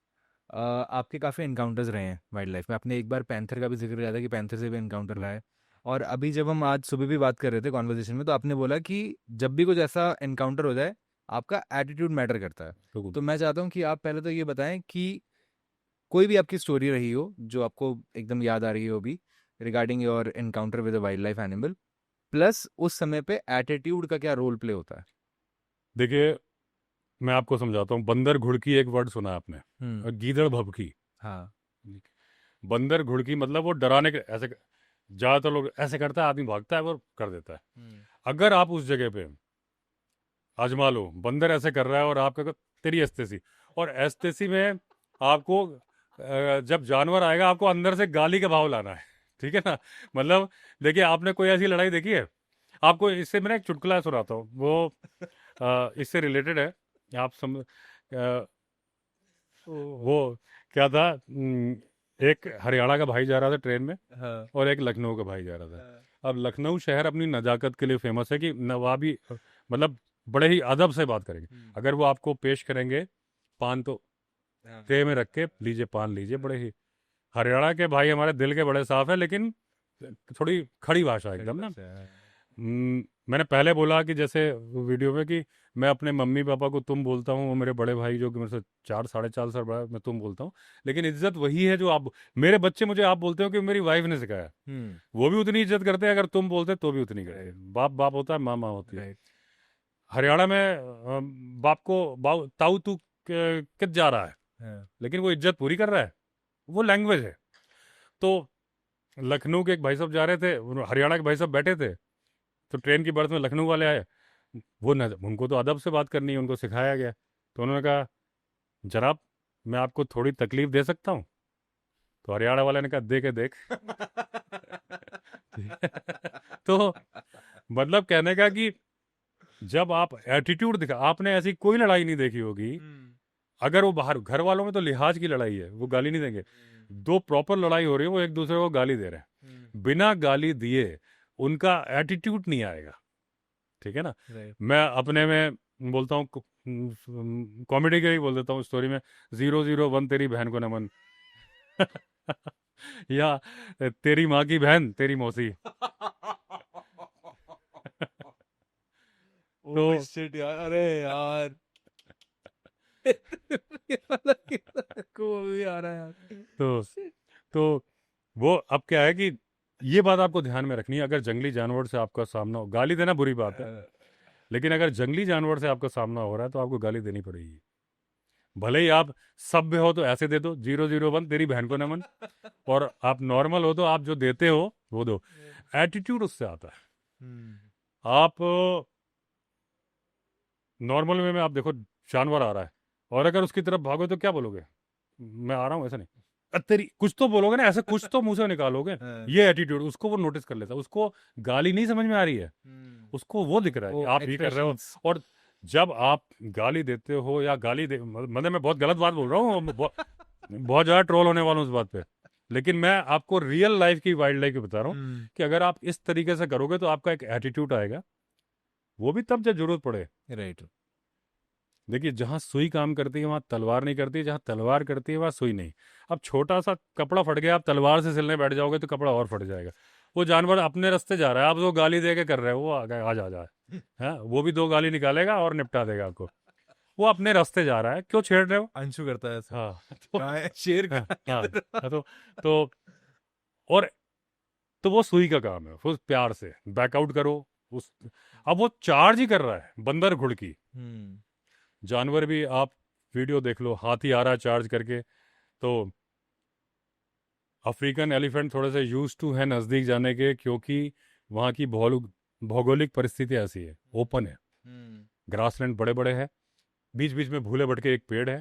आपके काफ़ी एनकाउंटर्स रहे हैं वाइल्ड लाइफ में। आपने एक बार पैंथर का भी जिक्र किया था कि पैंथर से भी एनकाउंटर रहा है। और अभी जब हम आज सुबह भी बात कर रहे थे कॉन्वर्जेशन में, तो आपने बोला कि जब भी कुछ ऐसा एनकाउंटर हो जाए, आपका एटीट्यूड मैटर करता है। तो मैं चाहता हूँ कि आप पहले तो ये बताएं कि कोई भी आपकी स्टोरी रही हो जो आपको एकदम याद आ रही हो अभी, regarding your encounter with a wild life animal, plus उस समय पे एटीट्यूड का क्या रोल प्ले होता है? देखिए, मैं आपको समझाता हूँ। बंदर घुड़की एक वर्ड सुना है आपने, और गीदड़ भभकी। हाँ। बंदर घुड़की मतलब वो डराने के, ऐसे ज़्यादातर लोग ऐसे करता है, आदमी भागता है, वो कर देता है। अगर आप उस जगह पे आजमा लो, बंदर ऐसे कर रहा है और आपका तेरी एस्तेसी, और एस्तेसी में आपको जब जानवर आएगा आपको अंदर से गाली का भाव लाना है, ठीक है ना। मतलब देखिए, आपने कोई ऐसी लड़ाई देखी है? आपको इससे मैं एक चुटकुला सुनाता हूँ, वो इससे रिलेटेड है। आप वो क्या था, एक हरियाणा का भाई जा रहा था ट्रेन में, हाँ। और एक लखनऊ का भाई जा रहा था। अब लखनऊ शहर अपनी नज़ाकत के लिए फेमस है, कि नवाबी मतलब बड़े ही अदब से बात करेंगे। अगर वो आपको पेश करेंगे पान, तो ट्रे में रख के लीजिए, पान लीजिए, बड़े ही। हरियाणा के भाई हमारे दिल के बड़े साफ है, लेकिन थोड़ी खड़ी भाषा एकदम ना। मैंने पहले बोला कि जैसे वीडियो में, कि मैं अपने मम्मी पापा को तुम बोलता हूँ, वो मेरे बड़े भाई जो कि मेरे से 4 साढ़े 4 साल बड़ा है, मैं तुम बोलता हूँ। लेकिन इज्जत वही है जो आप, मेरे बच्चे मुझे आप बोलते हो, कि मेरी वाइफ ने सिखाया। वो भी उतनी इज्जत करते हैं, अगर तुम बोलते तो भी उतनी करते। बाप बाप होता है, माँ माँ होती है। हरियाणा में बाप को ताऊ तू कित जा रहा है, लेकिन वो इज्जत पूरी कर रहा है, वो लैंग्वेज है। तो लखनऊ के एक भाई साहब जा रहे थे, हरियाणा के भाई साहब बैठे थे, तो ट्रेन की बर्थ में लखनऊ वाले आए। वो न, उनको तो अदब से बात करनी है, उनको सिखाया गया। तो उन्होंने कहा, जनाब मैं आपको थोड़ी तकलीफ दे सकता हूँ? तो हरियाणा वाले ने कहा, दे के देख। तो मतलब कहने का कि जब आप एटीट्यूड दिखा, आपने ऐसी कोई लड़ाई नहीं देखी होगी, अगर वो बाहर घर वालों में तो लिहाज की लड़ाई है, वो गाली नहीं देंगे। दो प्रॉपर लड़ाई हो रही है, वो एक दूसरे को गाली दे रहे हैं, बिना गाली दिए उनका एटीट्यूड नहीं आएगा, ठीक है ना। मैं अपने में बोलता हूँ, कॉमेडी के ही बोल देता हूँ स्टोरी में, 001 तेरी बहन को नमन। या तेरी माँ की बहन तेरी मौसी। तो ओह शिट यार, अरे यार। ये वाला को भी आ रहा है यार। तो तो वो अब क्या है कि ये बात आपको ध्यान में रखनी है। अगर जंगली जानवर से आपका सामना हो, गाली देना बुरी बात है, लेकिन अगर जंगली जानवर से आपका सामना हो रहा है तो आपको गाली देनी पड़ेगी। भले ही आप सभ्य हो तो ऐसे दे दो, 001 तेरी बहन को नमन, और आप नॉर्मल हो तो आप जो देते हो वो दो। एटीट्यूड उससे आता है। आप नॉर्मल वे में आप देखो, जानवर आ रहा है, और अगर उसकी तरफ भागो तो क्या बोलोगे? मैं आ रहा हूँ, ऐसा नहीं, तेरी कुछ तो बोलोगे ना, ऐसे कुछ तो मुंह से निकालोगे। ये एटीट्यूड उसको वो नोटिस कर लेता है, उसको गाली नहीं समझ में आ रही है, उसको वो दिख रहा है कि आप ये कर रहे हो। और जब आप गाली देते हो या गाली दे, मतलब मैं बहुत गलत बात बोल रहा हूँ, बहुत ज़्यादा ट्रोल होने वाला हूँ इस बात पे, लेकिन मैं आपको रियल लाइफ की, वाइल्ड लाइफ की बता रहा हूँ, कि अगर आप इस तरीके से करोगे तो आपका एक एटीट्यूड आएगा, वो भी तब जब जरूरत पड़े। राइट। देखिए, जहाँ सुई काम करती है वहाँ तलवार नहीं करती, जहाँ तलवार करती है वहाँ सुई नहीं। अब छोटा सा कपड़ा फट गया, आप तलवार से सिलने बैठ जाओगे तो कपड़ा और फट जाएगा। वो जानवर अपने रास्ते जा रहा है, आप वो गाली दे के कर रहे हो, वो आ गया, आ जा है, वो भी 2 गाली निकालेगा और निपटा देगा आपको। वो अपने रास्ते जा रहा है, क्यों छेड़ रहे हो? अंशु करता है ऐसा। हाँ। कहाँ है शेर हाँ, का? हाँ, तो और तो वो सुई का काम है, वो प्यार से बैकआउट करो उस। अब वो चार्ज ही कर रहा है, बंदर घुड़की। जानवर भी, आप वीडियो देख लो, हाथी आ रहा है चार्ज करके, तो अफ्रीकन एलिफेंट थोड़े से यूज टू है नज़दीक जाने के, क्योंकि वहाँ की भौगोलिक परिस्थिति ऐसी है, ओपन है, ग्रासलैंड बड़े बड़े हैं, बीच बीच में भूले भटके एक पेड़ है।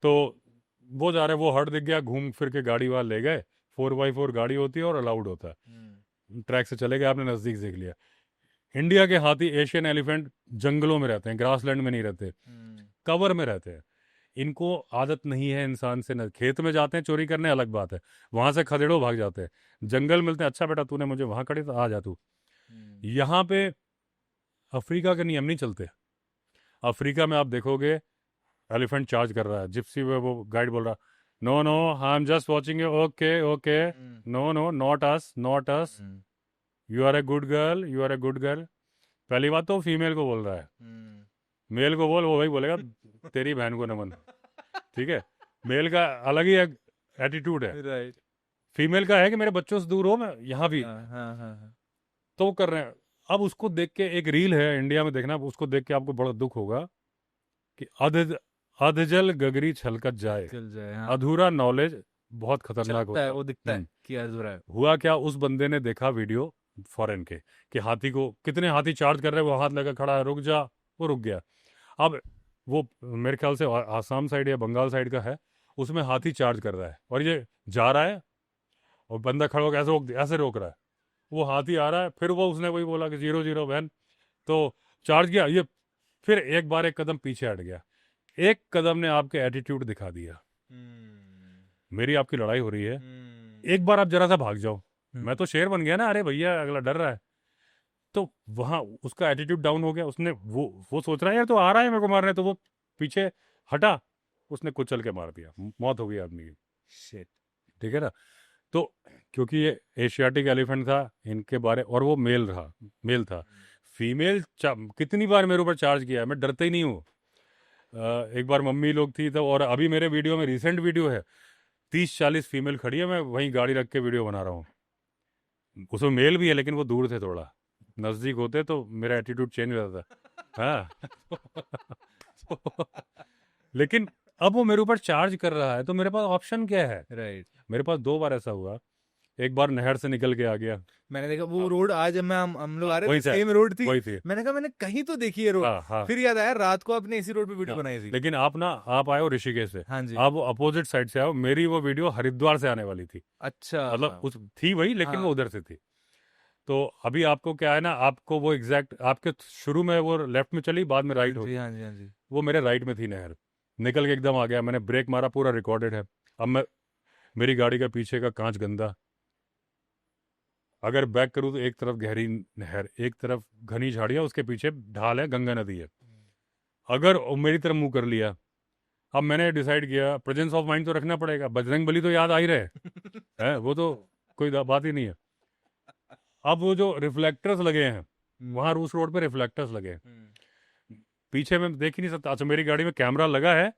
तो वो जा रहे, वो हट दिख गया, घूम फिर के गाड़ी वाले ले गए, 4x4 गाड़ी होती है और अलाउड होता है, ट्रैक से चले गए, आपने नज़दीक देख लिया। इंडिया के हाथी, एशियन एलिफेंट जंगलों में रहते हैं, ग्रासलैंड में नहीं रहते, कवर में रहते हैं। इनको आदत नहीं है इंसान से, न खेत में जाते हैं चोरी करने, अलग बात है, वहां से खदेड़ो भाग जाते हैं, जंगल मिलते हैं, अच्छा बेटा तूने मुझे वहां खड़ी तो आ जा तू। यहाँ पे अफ्रीका के नियम नहीं चलते। अफ्रीका में आप देखोगे एलिफेंट चार्ज कर रहा है, जिप्सी में वो गाइड बोल रहा, no no I am just watching you, okay okay, no no not us, not us, you are a good girl, you are a good girl. पहली बात तो फीमेल को बोल रहा है, मेल को बोल, वो भाई बोलेगा तेरी बहन को नमन, ठीक है। मेल का अलग ही एटीट्यूड है, राइट। फीमेल का है कि मेरे बच्चों से दूर हो, मैं यहाँ भी, हाँ हाँ हाँ हाँ। तो वो कर रहे हैं। अब उसको देख के, एक रील है इंडिया में, देखना, उसको देख के आपको बड़ा दुख होगा कि अधजल गगरी छलकत जाए, चल जाए, हाँ। अधूरा नॉलेज बहुत खतरनाक झलकता है, होता वो दिखता है। है कि अधूरा है। हुआ क्या, उस बंदे ने देखा वीडियो फॉरेन के, कि हाथी को कितने हाथी चार्ज कर रहे हैं, वो हाथ लगा खड़ा है, रुक जा, वो रुक गया। अब वो मेरे ख्याल से आसाम साइड या बंगाल साइड का है, उसमें हाथी चार्ज कर रहा है और ये जा रहा है, और बंदा खड़ा होकर ऐसे रोक रहा है, वो हाथी आ रहा है, फिर वो उसने वही बोला कि 0-0 वैन, तो चार्ज किया ये, फिर एक बार एक कदम पीछे हट गया। एक कदम ने आपके एटीट्यूड दिखा दिया, मेरी आपकी लड़ाई हो रही है, एक बार आप जरा सा भाग जाओ, मैं तो शेर बन गया ना, अरे भैया अगला डर रहा है, तो वहां उसका एटीट्यूड डाउन हो गया, उसने वो सोच रहा है यार तो आ रहा है मेरे को मारने, तो वो पीछे हटा, उसने कुचल के मार दिया, मौत हो गई आदमी की। शिट। ठीक है ना। तो क्योंकि ये एशियाटिक एलिफेंट था, इनके बारे, और वो मेल रहा, मेल था। फीमेल कितनी बार मेरे ऊपर चार्ज किया है, मैं डरता ही नहीं हूँ। एक बार मम्मी लोग थी तो, और अभी मेरे वीडियो में, रिसेंट वीडियो है, 30-40 फीमेल खड़ी है, मैं वहीं गाड़ी रख के वीडियो बना रहा हूँ, उसमें मेल भी है लेकिन वो दूर थे, थोड़ा नज़दीक होते तो मेरा एटीट्यूड चेंज हो जाता। हाँ। लेकिन अब वो मेरे ऊपर चार्ज कर रहा है, तो मेरे पास ऑप्शन क्या है? राइट। मेरे पास 2 बार ऐसा हुआ, एक बार नहर से निकल के आ गया, मैंने देखा वो रोड, आज हम लोग आ रहे वही थे, से, सेम रोड थी। वही थी। मैंने कहा मैंने कहीं तो देखी है रोड। हाँ हाँ फिर याद आया रात को आपने इसी रोड पे वीडियो हाँ। बनाई थी। लेकिन आप ना, आप आए हो ऋषिकेश से, हाँ जी। आप वो अपोजिट साइड से आओ, मेरी वो वीडियो हरिद्वार से आने वाली थी, अच्छा। मतलब उस थी वही, लेकिन वो हाँ उधर से थी। तो अभी आपको क्या है ना, आपको वो एग्जैक्ट, आपके शुरू में वो लेफ्ट में चली, बाद में हाँ राइट जी होगी, हाँ जी हाँ जी। वो मेरे राइट में थी नहर, निकल के एकदम आ गया, मैंने ब्रेक मारा, पूरा रिकॉर्डेड है। अब मैं, मेरी गाड़ी का पीछे का कांच गंदा, अगर बैक करूँ तो एक तरफ गहरी नहर, एक तरफ घनी झाड़ियाँ, उसके पीछे ढाल है, गंगा नदी है। अगर वो मेरी तरफ मुंह कर लिया, अब मैंने डिसाइड किया, प्रेजेंस ऑफ माइंड तो रखना पड़ेगा, बजरंग बली तो याद आ ही रहे है, वो तो कोई बात ही नहीं है। अब वो जो रिफ्लेक्टर्स लगे हैं, वहाँ रूस रोड पे रिफ्लेक्टर्स लगे हैं, पीछे मैं देख ही नहीं सकता। अच्छा, मेरी गाड़ी में कैमरा लगा है,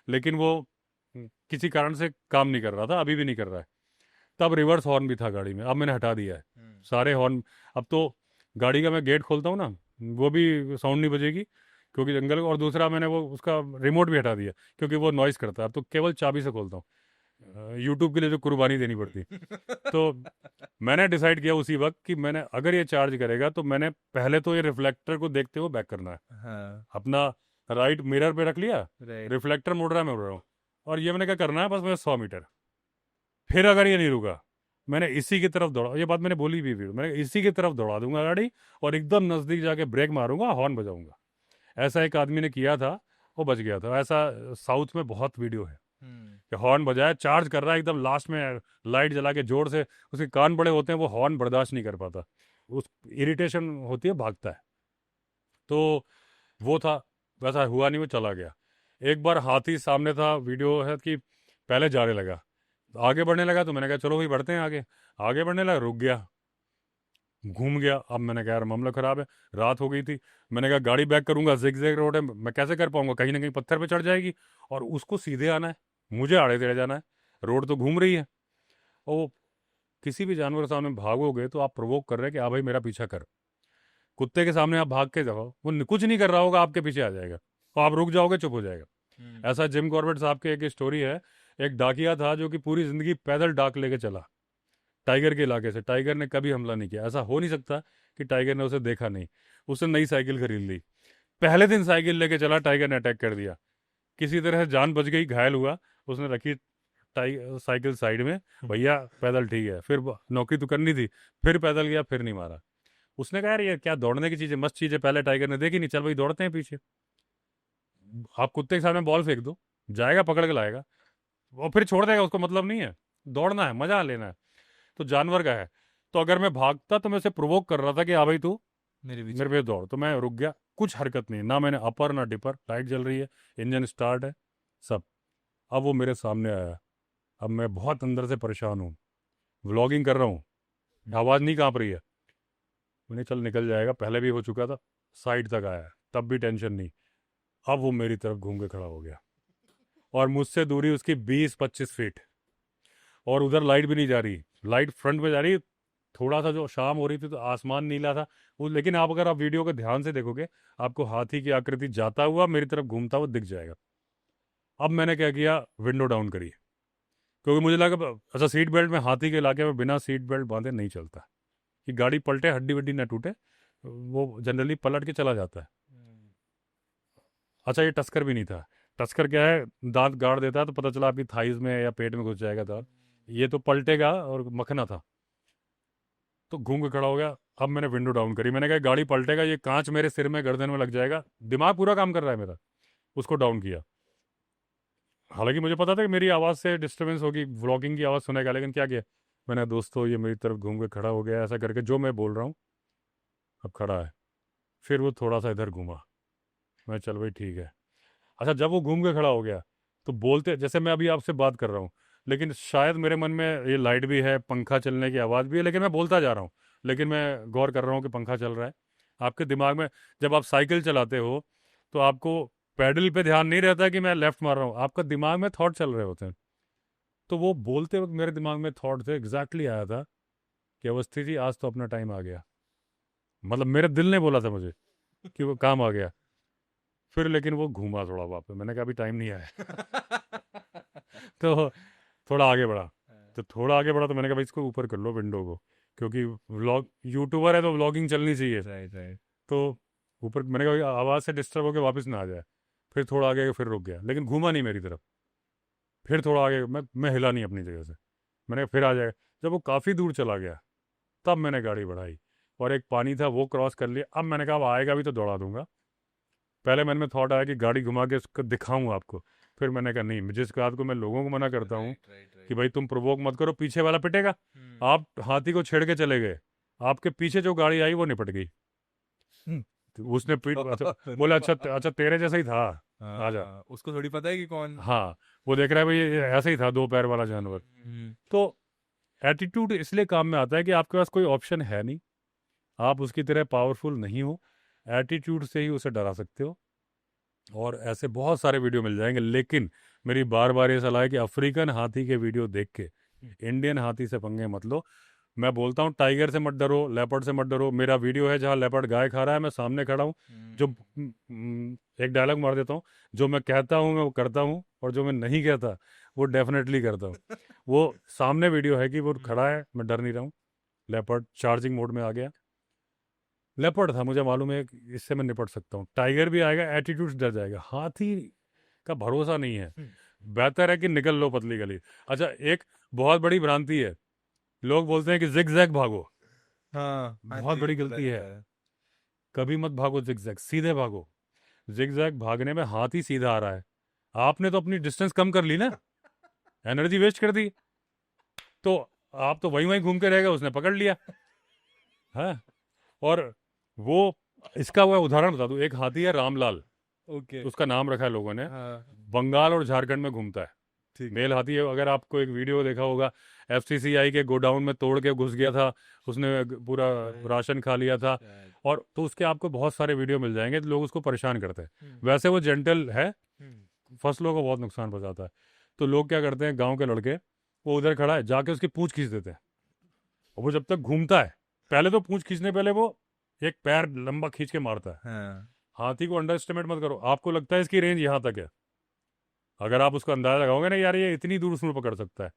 लेकिन वो किसी कारण से काम नहीं कर रहा था, अभी भी नहीं कर रहा है। तब रिवर्स हॉर्न भी था गाड़ी में, अब मैंने हटा दिया है सारे हॉर्न। अब तो गाड़ी का मैं गेट खोलता हूँ ना, वो भी साउंड नहीं बजेगी, क्योंकि जंगल, और दूसरा मैंने वो उसका रिमोट भी हटा दिया, क्योंकि वो नॉइस करता है। अब तो केवल चाबी से खोलता हूँ, यूट्यूब के लिए जो कुर्बानी देनी पड़ती। तो मैंने डिसाइड किया उसी वक्त कि मैंने, अगर ये चार्ज करेगा तो मैंने पहले तो ये रिफ्लेक्टर को देखते हुए बैक करना है, हाँ। अपना राइट मिरर पे रख लिया, राइट। रिफ्लेक्टर मुड़ रहा है, मैं उड़ रहा हूँ, और ये मैंने क्या करना है, बस मैं 100 मीटर, फिर अगर ये नहीं रुका, मैंने इसी की तरफ दौड़ा, ये बात मैंने बोली भी, मैंने इसी की तरफ दौड़ा दूंगा गाड़ी, और एकदम नज़दीक जाके ब्रेक मारूंगा, हॉर्न बजाऊंगा। ऐसा एक आदमी ने किया था, वो बच गया था। ऐसा साउथ में बहुत वीडियो है कि हॉर्न बजाया, चार्ज कर रहा है, एकदम लास्ट में लाइट जला के जोर से, उसके कान बड़े होते हैं, वो हॉर्न बर्दाश्त नहीं कर पाता, उस इरिटेशन होती है, भागता है। तो वो था, वैसा हुआ नहीं, वो चला गया। एक बार हाथी सामने था, वीडियो है कि पहले जाने लगा, आगे बढ़ने लगा, तो मैंने कहा चलो भाई बढ़ते हैं आगे, आगे बढ़ने लगा, रुक गया, घूम गया। अब मैंने कहा यार मामला ख़राब है, रात हो गई थी, मैंने कहा गाड़ी बैक करूंगा, जिग रोड है, मैं कैसे कर पाऊंगा, कहीं ना कहीं पत्थर पे चढ़ जाएगी, और उसको सीधे आना है, मुझे आड़े तेड़े जाना है, रोड तो घूम रही है। और वो, किसी भी जानवर के सामने भागोगे तो आप प्रोवोक कर रहे हैं कि हाँ भाई मेरा पीछा कर, कुत्ते के सामने आप भाग के जाओ, वो कुछ नहीं कर रहा होगा, आपके पीछे आ जाएगा, और आप रुक जाओगे, चुप हो जाएगा। ऐसा जिम कॉर्बेट साहब की एक स्टोरी है, एक डाकिया था जो कि पूरी ज़िंदगी पैदल डाक लेके चला टाइगर के इलाके से, टाइगर ने कभी हमला नहीं किया, ऐसा हो नहीं सकता कि टाइगर ने उसे देखा नहीं। उसने नई साइकिल खरीद ली, पहले दिन साइकिल लेके चला, टाइगर ने अटैक कर दिया, किसी तरह से जान बच गई, घायल हुआ, उसने रखी साइकिल साइड में, भैया पैदल ठीक है, फिर नौकरी तो करनी थी, फिर पैदल गया, फिर नहीं मारा। उसने कहा यार ये क्या दौड़ने की चीज़ है, मस्त चीज़ है, पहले टाइगर ने देखी नहीं, चल भाई दौड़ते हैं पीछे। आप कुत्ते के सामने बॉल फेंक दो, जाएगा पकड़ के लाएगा, वो फिर छोड़ देगा, उसको मतलब नहीं है, दौड़ना है, मजा लेना है, तो जानवर का है। तो अगर मैं भागता तो मैं उसे प्रोवोक कर रहा था कि हाँ भाई तू मेरे बीच मेरे पे दौड़, तो मैं रुक गया, कुछ हरकत नहीं, ना मैंने अपर ना डिपर, लाइट जल रही है, इंजन स्टार्ट है, सब। अब वो मेरे सामने आया, अब मैं बहुत अंदर से परेशान हूँ, व्लॉगिंग कर रहा हूँ, आवाज़ नहीं काँप रही है, मैंने चल निकल जाएगा, पहले भी हो चुका था, साइड तक आया, तब भी टेंशन नहीं। अब वो मेरी तरफ घूम के खड़ा हो गया, और मुझसे दूरी उसकी 20-25 फीट, और उधर लाइट भी नहीं जा रही, लाइट फ्रंट में जा रही, थोड़ा सा जो शाम हो रही थी तो आसमान नीला था वो, लेकिन आप अगर आप वीडियो को ध्यान से देखोगे आपको हाथी की आकृति जाता हुआ मेरी तरफ घूमता हुआ दिख जाएगा। अब मैंने क्या किया, विंडो डाउन करी, क्योंकि मुझे लगा अच्छा सीट बेल्ट में, हाथी के इलाके में बिना सीट बेल्ट बांधे नहीं चलता, कि गाड़ी पलटे हड्डी वड्डी ना टूटे, वो जनरली पलट के चला जाता है। अच्छा ये टस्कर भी नहीं था। टस्कर क्या है, दांत गाड़ देता है तो पता चला आपकी थाइज में या पेट में घुस जाएगा दांत, ये तो पलटेगा और मखना था। तो घूम के खड़ा हो गया। अब मैंने विंडो डाउन करी, मैंने कहा गाड़ी पलटेगा, ये कांच मेरे सिर में गर्दन में लग जाएगा, दिमाग पूरा काम कर रहा है मेरा। उसको डाउन किया, हालांकि मुझे पता था कि मेरी आवाज़ से डिस्टर्बेंस होगी, व्लॉगिंग की आवाज़ सुनेगा, लेकिन क्या किया मैंने, दोस्तों ये मेरी तरफ घूम के खड़ा हो गया, ऐसा करके जो मैं बोल रहा हूँ अब खड़ा है। फिर वो थोड़ा सा इधर घूमा, मैं चल भाई ठीक है। अच्छा जब वो घूम के खड़ा हो गया तो बोलते, जैसे मैं अभी आपसे बात कर रहा हूँ, लेकिन शायद मेरे मन में ये लाइट भी है, पंखा चलने की आवाज़ भी है, लेकिन मैं बोलता जा रहा हूँ, लेकिन मैं गौर कर रहा हूँ कि पंखा चल रहा है। आपके दिमाग में जब आप साइकिल चलाते हो तो आपको पैडल पे ध्यान नहीं रहता कि मैं लेफ्ट मार रहा हूँ, आपका दिमाग में थॉट चल रहे होते हैं। तो वो बोलते वक्त मेरे दिमाग में थॉट थे, एग्जैक्टली आया था कि अवस्थी जी आज तो अपना टाइम आ गया, मतलब मेरे दिल ने बोला था मुझे कि वो काम आ गया। फिर लेकिन वो घूमा थोड़ा वापस, मैंने कहा अभी टाइम नहीं आया। तो थोड़ा आगे बढ़ा, तो थोड़ा आगे बढ़ा तो मैंने कहा भाई इसको ऊपर कर लो विंडो को, क्योंकि व्लॉग यूट्यूबर है तो व्लॉगिंग चलनी चाहिए। Right right. तो ऊपर मैंने कहा भाई आवाज़ से डिस्टर्ब होकर वापस ना आ जाए। फिर थोड़ा आगे फिर रुक गया, लेकिन घूमा नहीं मेरी तरफ। फिर थोड़ा आगे, मैं हिला नहीं अपनी जगह से, मैंने कहा फिर आ जाएगा। जब वो काफ़ी दूर चला गया तब मैंने गाड़ी बढ़ाई, और एक पानी था वो क्रॉस कर लिया। अब मैंने कहा अब आएगा भी तो दौड़ा दूंगा। पहले मन में थॉट आया कि गाड़ी घुमा के उसको दिखाऊं आपको, फिर मैंने कहा नहीं, जिस बात को मैं लोगों को मना करता हूँ कि भाई तुम प्रवोक मत करो, पीछे वाला पिटेगा। आप हाथी को छेड़ के चले गए, आपके पीछे जो गाड़ी आई वो निपट गई। तो उसने पीट, अच्छा बोला अच्छा अच्छा तेरे जैसा ही था, आजा। हाँ, उसको थोड़ी पता है कि कौन। हाँ, वो देख रहा है भाई ये ऐसा ही था, दो पैर वाला जानवर। तो एटीट्यूड इसलिए काम में आता है कि आपके पास कोई ऑप्शन है नहीं, आप उसकी तरह पावरफुल नहीं हो, एटीट्यूड से ही उसे डरा सकते हो। और ऐसे बहुत सारे वीडियो मिल जाएंगे, लेकिन मेरी बार बार ये सलाह है कि अफ्रीकन हाथी के वीडियो देख के इंडियन हाथी से पंगे मत लो। मैं बोलता हूँ टाइगर से मत डरो, लेपर्ड से मत डरो। मेरा वीडियो है जहाँ लेपर्ड गाय खा रहा है, मैं सामने खड़ा हूँ, जो एक डायलॉग मार देता हूँ, जो मैं कहता हूँ मैं वो करता हूँ, और जो मैं नहीं कहता वो डेफिनेटली करता हूँ। वो सामने वीडियो है कि वो खड़ा है, मैं डर नहीं रहा हूँ। लेपर्ड चार्जिंग मोड में आ गया, लेपर्ड था मुझे मालूम है कि इससे मैं निपट सकता हूँ। टाइगर भी आएगा, एटीट्यूड डर जाएगा, हाथी का भरोसा नहीं है। बेहतर है कि निकल लो पतली गली। अच्छा एक बहुत बड़ी भ्रांति है, लोग बोलते हैं कि जिग जैग भागो, हाँ बहुत बड़ी गलती है। कभी मत भागो जिग जैग, सीधे भागो। जिग जैग भागने में हाथी सीधा आ रहा है, आपने तो अपनी डिस्टेंस कम कर ली ना, एनर्जी वेस्ट कर दी, तो आप तो वहीं वहीं घूम के रह गए, उसने पकड़ लिया है। और वो, इसका वो उदाहरण बता दूं, एक हाथी है रामलाल, ओके। उसका नाम रखा है लोगों ने, हाँ बंगाल और झारखंड में घूमता है, ठीक है। मेल हाथी है। अगर आपको एक वीडियो देखा होगा, एफसीसीआई के गोडाउन में तोड़ के घुस गया था, उसने पूरा राशन खा लिया था, और तो उसके आपको बहुत सारे वीडियो मिल जाएंगे, तो लोग उसको परेशान करते हैं। वैसे वो जेंटल है, फसलों को बहुत नुकसान पहुंचाता है, तो लोग क्या करते हैं, गांव के लड़के, वो उधर खड़ा है जाके उसकी पूंछ खींच देते हैं, और वो जब तक घूमता है, पहले तो पूंछ खींचने पहले वो एक पैर लंबा खींच के मारता है। हाँ हाथी को अंडर एस्टिमेट मत करो, आपको लगता है इसकी रेंज यहाँ तक है, अगर आप उसका अंदाजा लगाओगे ना यार ये इतनी दूर उसमें पकड़ सकता है,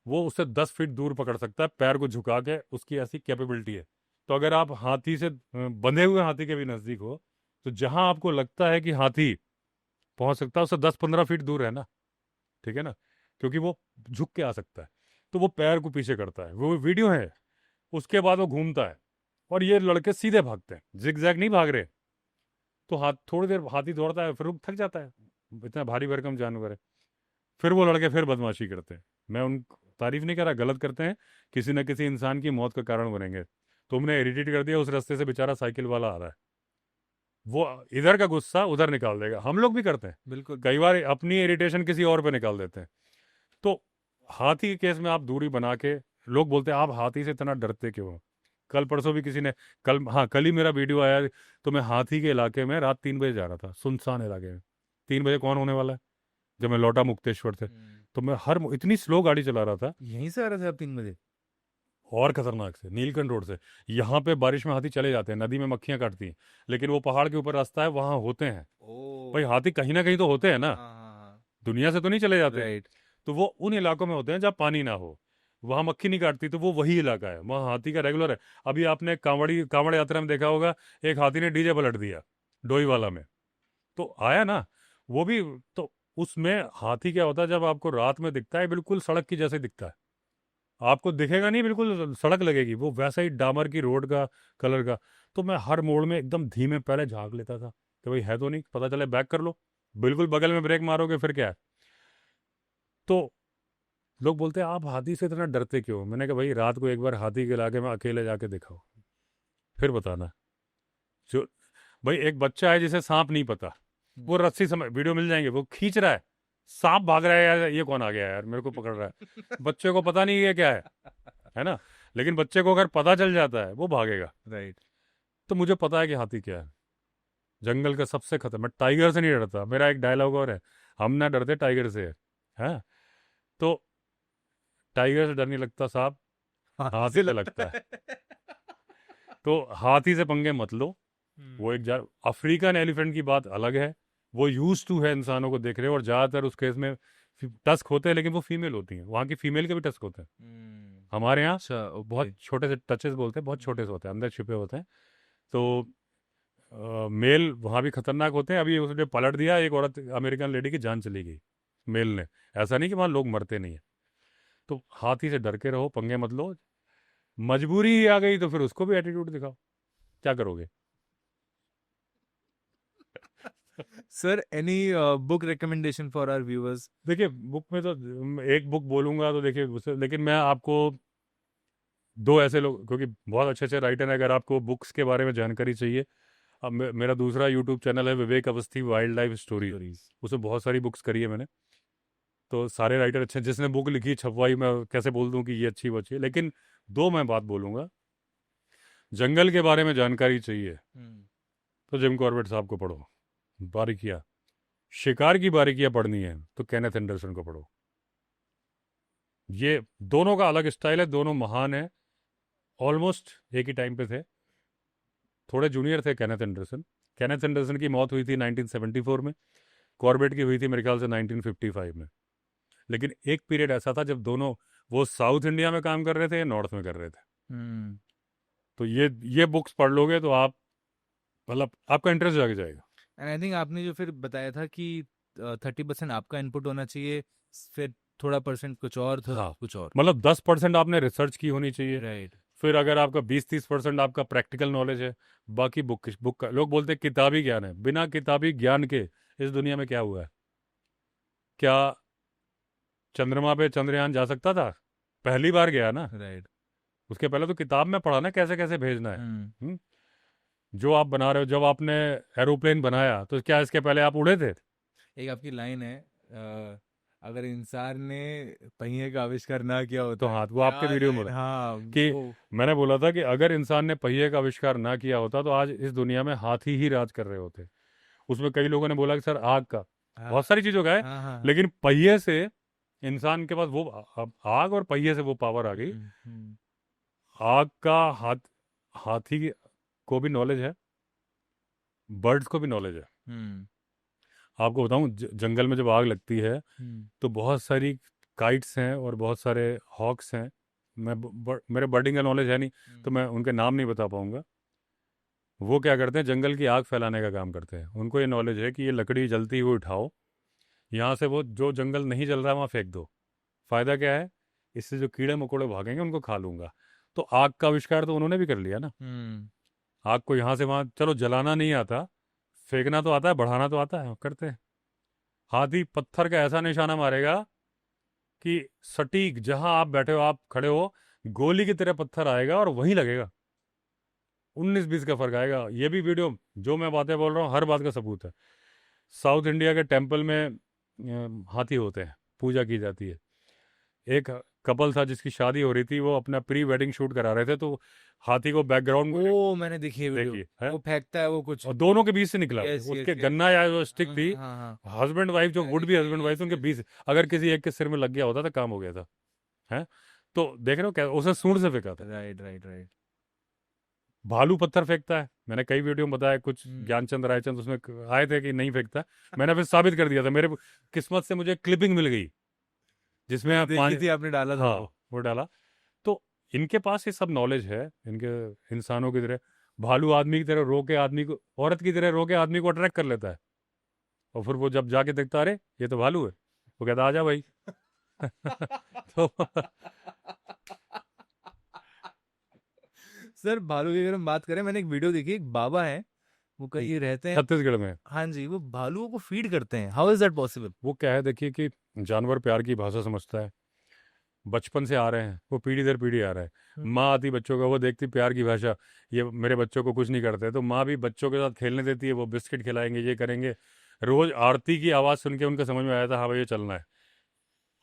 वो उससे 10 फीट दूर पकड़ सकता है, पैर को झुका के, उसकी ऐसी कैपेबिलिटी है। तो अगर आप हाथी से बंधे हुए हाथी के भी नज़दीक हो, तो जहां आपको लगता है कि हाथी पहुंच सकता है उससे 10-15 फीट दूर है ना, ठीक है ना, क्योंकि वो झुक के आ सकता है, तो वो पैर को पीछे करता है, वो वीडियो है। उसके बाद वो घूमता है, और ये लड़के सीधे भागते हैं, जिग जैग नहीं भाग रहे। तो थोड़ी देर हाथी दौड़ता है, फिर वो थक जाता है, इतना भारी भरकम जानवर है, फिर वो लड़के फिर बदमाशी करते हैं। मैं उन तारीफ नहीं कर रहा, गलत करते हैं, किसी न किसी इंसान की मौत का कारण बनेंगे। तुमने इरिटेट कर दिया, उस रास्ते से बेचारा साइकिल वाला आ रहा है, वो इधर का गुस्सा उधर निकाल देगा, हम लोग भी करते हैं बिल्कुल। कई बार, अपनी इरिटेशन किसी और पे निकाल देते हैं। तो हाथी के केस में आप दूरी बना के, लोग बोलते हैं आप हाथी से इतना डरते क्यों हो? कल परसों भी किसी ने, कल ही मेरा वीडियो आया, तो मैं हाथी के इलाके में रात 3 बजे जा रहा था, सुनसान इलाके में। 3 बजे कौन होने वाला है, जब मैं लौटा मुक्तेश्वर से, तो मैं इतनी स्लो गाड़ी चला रहा था। यहीं से आ रहे थे आप 3 बजे? और खतरनाक से, नीलकंठ रोड से। यहाँ पे बारिश में हाथी चले जाते हैं, नदी में मक्खियां काटती हैं, लेकिन वो पहाड़ के ऊपर रास्ता है, वहाँ होते हैं। भाई ओ हाथी कहीं ना कहीं तो होते हैं ना, हाँ दुनिया से तो नहीं चले जाते। राइट तो वो उन इलाकों में होते हैं जहाँ पानी ना हो, वहाँ मक्खी नहीं काटती, तो वो वही इलाका है, वहाँ हाथी का रेगुलर है। अभी आपने कांवड़ यात्रा में देखा होगा, एक हाथी ने डीजे पलट दिया डोईवाला में, तो आया ना वो भी। तो उसमें हाथी क्या होता है, जब आपको रात में दिखता है बिल्कुल सड़क की जैसे दिखता है, आपको दिखेगा नहीं, बिल्कुल सड़क लगेगी, वो वैसा ही डामर की रोड का कलर का। तो मैं हर मोड़ में एकदम धीमे पहले झांक लेता था कि भाई है तो नहीं, पता चले बैक कर लो, बिल्कुल बगल में ब्रेक मारोगे फिर क्या है। तो लोग बोलते हैं आप हाथी से इतना डरते क्यों? मैंने कहा भाई रात को एक बार हाथी के इलाके में अकेले जाके दिखाओ, फिर बताना। जो भाई एक बच्चा है जिसे सांप नहीं पता, वो रस्सी समय वीडियो मिल जाएंगे, वो खींच रहा है, सांप भाग रहा है, यार ये कौन आ गया यार मेरे को पकड़ रहा है। बच्चे को पता नहीं ये क्या है ना। लेकिन बच्चे को अगर पता चल जाता है वो भागेगा। राइट तो मुझे पता है कि हाथी क्या है, जंगल का सबसे खतरनाक। मैं टाइगर से नहीं डरता, मेरा एक डायलॉग और है, हम ना डरते टाइगर से है। तो टाइगर से डर नहीं लगता साहब, हाथी हाथी से से लगता लगता है। है तो हाथी से पंगे मत लो। वो हम्म एक अफ्रीकन एलिफेंट की बात अलग है, वो यूज टू है इंसानों को देख रहे हो, और ज़्यादातर उस केस में टस्क होते हैं, लेकिन वो फीमेल होती हैं, वहाँ की फीमेल के भी टस्क होते हैं। हमारे यहाँ अच्छा बहुत ओके छोटे से टचेस बोलते हैं, बहुत छोटे से होते हैं, अंदर छिपे होते हैं। तो मेल वहाँ भी खतरनाक होते हैं। अभी उसने पलट दिया, एक औरत अमेरिकन लेडी की जान चली गई मेल ने। ऐसा नहीं कि वहाँ लोग मरते नहीं है। तो हाथी से डर के रहो, पंगे मत लो। मजबूरी ही आ गई तो फिर उसको भी एटीट्यूड दिखाओ, क्या करोगे। Sir any book recommendation for our viewers देखिए बुक में तो एक बुक बोलूंगा तो देखिए उससे, लेकिन मैं आपको दो ऐसे लोग, क्योंकि बहुत अच्छे अच्छे राइटर हैं, अगर आपको बुक्स के बारे में जानकारी चाहिए, अब मेरा दूसरा यूट्यूब चैनल है Vivek Awasthi wild life story, stories उसमें बहुत सारी बुक्स करी है मैंने। तो सारे राइटर अच्छे हैं, जिसने बुक लिखी छपवाई, मैं कैसे बोल दूं कि ये अच्छी वो अच्छी है। लेकिन दो मैं बात बोलूंगा, जंगल के बारे में जानकारी चाहिए तो जिम कॉर्बेट साहब को पढ़ो, बारीकियाँ। शिकार की बारीकियाँ पढ़नी है तो केनेथ एंडरसन को पढ़ो। ये दोनों का अलग स्टाइल है, दोनों महान है, ऑलमोस्ट एक ही टाइम पे थे, थोड़े जूनियर थे केनेथ एंडरसन। केनेथ एंडरसन की मौत हुई थी 1974 में, कॉर्बेट की हुई थी मेरे ख्याल से 1955 में। लेकिन एक पीरियड ऐसा था जब दोनों, वो साउथ इंडिया में काम कर रहे थे, नॉर्थ में कर रहे थे। एंड तो ये बुक्स पढ़ लोगे तो आप, मतलब आपका इंटरेस्ट जाग जाएगा। आई थिंक आपने जो फिर बताया था कि 30% आपका इनपुट होना चाहिए फिर थोड़ा परसेंट कुछ और हाँ, कुछ और मतलब 10% आपने रिसर्च की होनी चाहिए। राइट फिर अगर आपका 20-30% आपका प्रैक्टिकल नॉलेज है, बाकी बुक का, लोग बोलते हैं किताबी ज्ञान है, बिना किताबी ज्ञान के इस दुनिया में क्या हुआ है? क्या चंद्रमा पे चंद्रयान जा सकता था? पहली बार गया ना, राइट उसके पहले तो किताब में पढ़ा ना कैसे कैसे भेजना है। हम्म? जो आप बना रहे हो, जब आपने एरोप्लेन बनाया तो क्या इसके पहले आप उड़े थे? एक आपकी लाइन है अगर इंसान ने पहिए का आविष्कार ना किया तो होता हाँ, वो आपके क्या वीडियो में लाइन हाँ कि वो मैंने बोला था कि अगर इंसान ने पहिए का आविष्कार ना किया होता तो आज इस दुनिया में हाथी ही राज कर रहे होते। उसमें कई लोगों ने बोला कि सर आग का, हाँ बहुत सारी चीज़ों का है, हाँ हाँ हाँ लेकिन पहिए से इंसान के पास वो अब आग और पहिए से वो पावर आ गई। हम्म आग का हाथी को भी नॉलेज है, बर्ड्स को भी नॉलेज है। हम्म आपको बताऊं, जंगल में जब आग लगती है हम्म तो बहुत सारी काइट्स हैं और बहुत सारे हॉक्स हैं। मेरे बर्डिंग का नॉलेज है नहीं, तो मैं उनके नाम नहीं बता पाऊंगा। वो क्या करते हैं, जंगल की आग फैलाने का काम करते हैं। उनको ये नॉलेज है कि ये लकड़ी जलती हुई उठाओ, यहाँ से वो जो जंगल नहीं जल रहा है वहाँ फेंक दो। फ़ायदा क्या है, इससे जो कीड़े मकोड़े भागेंगे उनको खा लूँगा। तो आग का आविष्कार तो उन्होंने भी कर लिया ना। हम्म आग को यहाँ से वहाँ, चलो जलाना नहीं आता, फेंकना तो आता है, बढ़ाना तो आता है, करते हैं। हाथी पत्थर का ऐसा निशाना मारेगा कि सटीक जहां आप बैठे हो, आप खड़े हो, गोली की तरह पत्थर आएगा और वहीं लगेगा। 19-20 का फर्क आएगा। ये भी वीडियो, जो मैं बातें बोल रहा हूँ हर बात का सबूत है। साउथ इंडिया के टेम्पल में हाथी होते हैं, पूजा की जाती है। एक कपल था जिसकी शादी हो रही थी, वो अपना प्री वेडिंग शूट करा रहे थे, तो हाथी को बैकग्राउंड में ओ मैंने देखी है वीडियो देखिए है, वो फेंकता है वो कुछ और दोनों के बीच से निकला, यस यस उसके यस गन्ना या जो स्टिक हाँ थी, हाँ हाँ हस्बैंड वाइफ जो मैंने वुड बी देखी है हस्बैंड वाइफ, यस उनके यस बीच, अगर किसी एक के सिर में लग गया होता तो काम हो गया था है। तो देख रहे हो क्या, उसे सूंड से फेंका था। Right right right. भालू पत्थर फेंकता है, मैंने कई वीडियो में बताया, कुछ हम्म। ज्ञानचंद रायचंद उसमें आए थे कि नहीं फेंकता, मैंने फिर साबित कर दिया था। मेरे किस्मत से मुझे क्लिपिंग मिल गई जिसमें आप देखी थी आपने, डाला था हाँ वो। वो डाला। तो इनके पास ये सब नॉलेज है, इनके इंसानों की तरह। भालू आदमी की तरह रो के आदमी को, औरत की तरह रो के आदमी को अट्रैक्ट कर लेता है, और फिर वो जब जाके देखता, अरे ये तो भालू है, वो कहता आजा भाई। तो सर भालू की अगर हम बात करें, मैंने एक वीडियो देखी, एक बाबा है, वो कहीं रहते हैं, छत्तीसगढ़ में हाँ जी, वो भालुओं को फीड करते हैं। How is that possible? वो क्या है, देखिए कि जानवर प्यार की भाषा समझता है, बचपन से आ रहे हैं, वो पीढ़ी दर पीढ़ी आ रहा है। माँ आती बच्चों का, वो देखती प्यार की भाषा, ये मेरे बच्चों को कुछ नहीं करते, तो माँ भी बच्चों के साथ खेलने देती है, वो बिस्किट खिलाएंगे, ये करेंगे। रोज आरती की आवाज़ सुन के उनका समझ में आया था, हाँ भाई ये चलना है।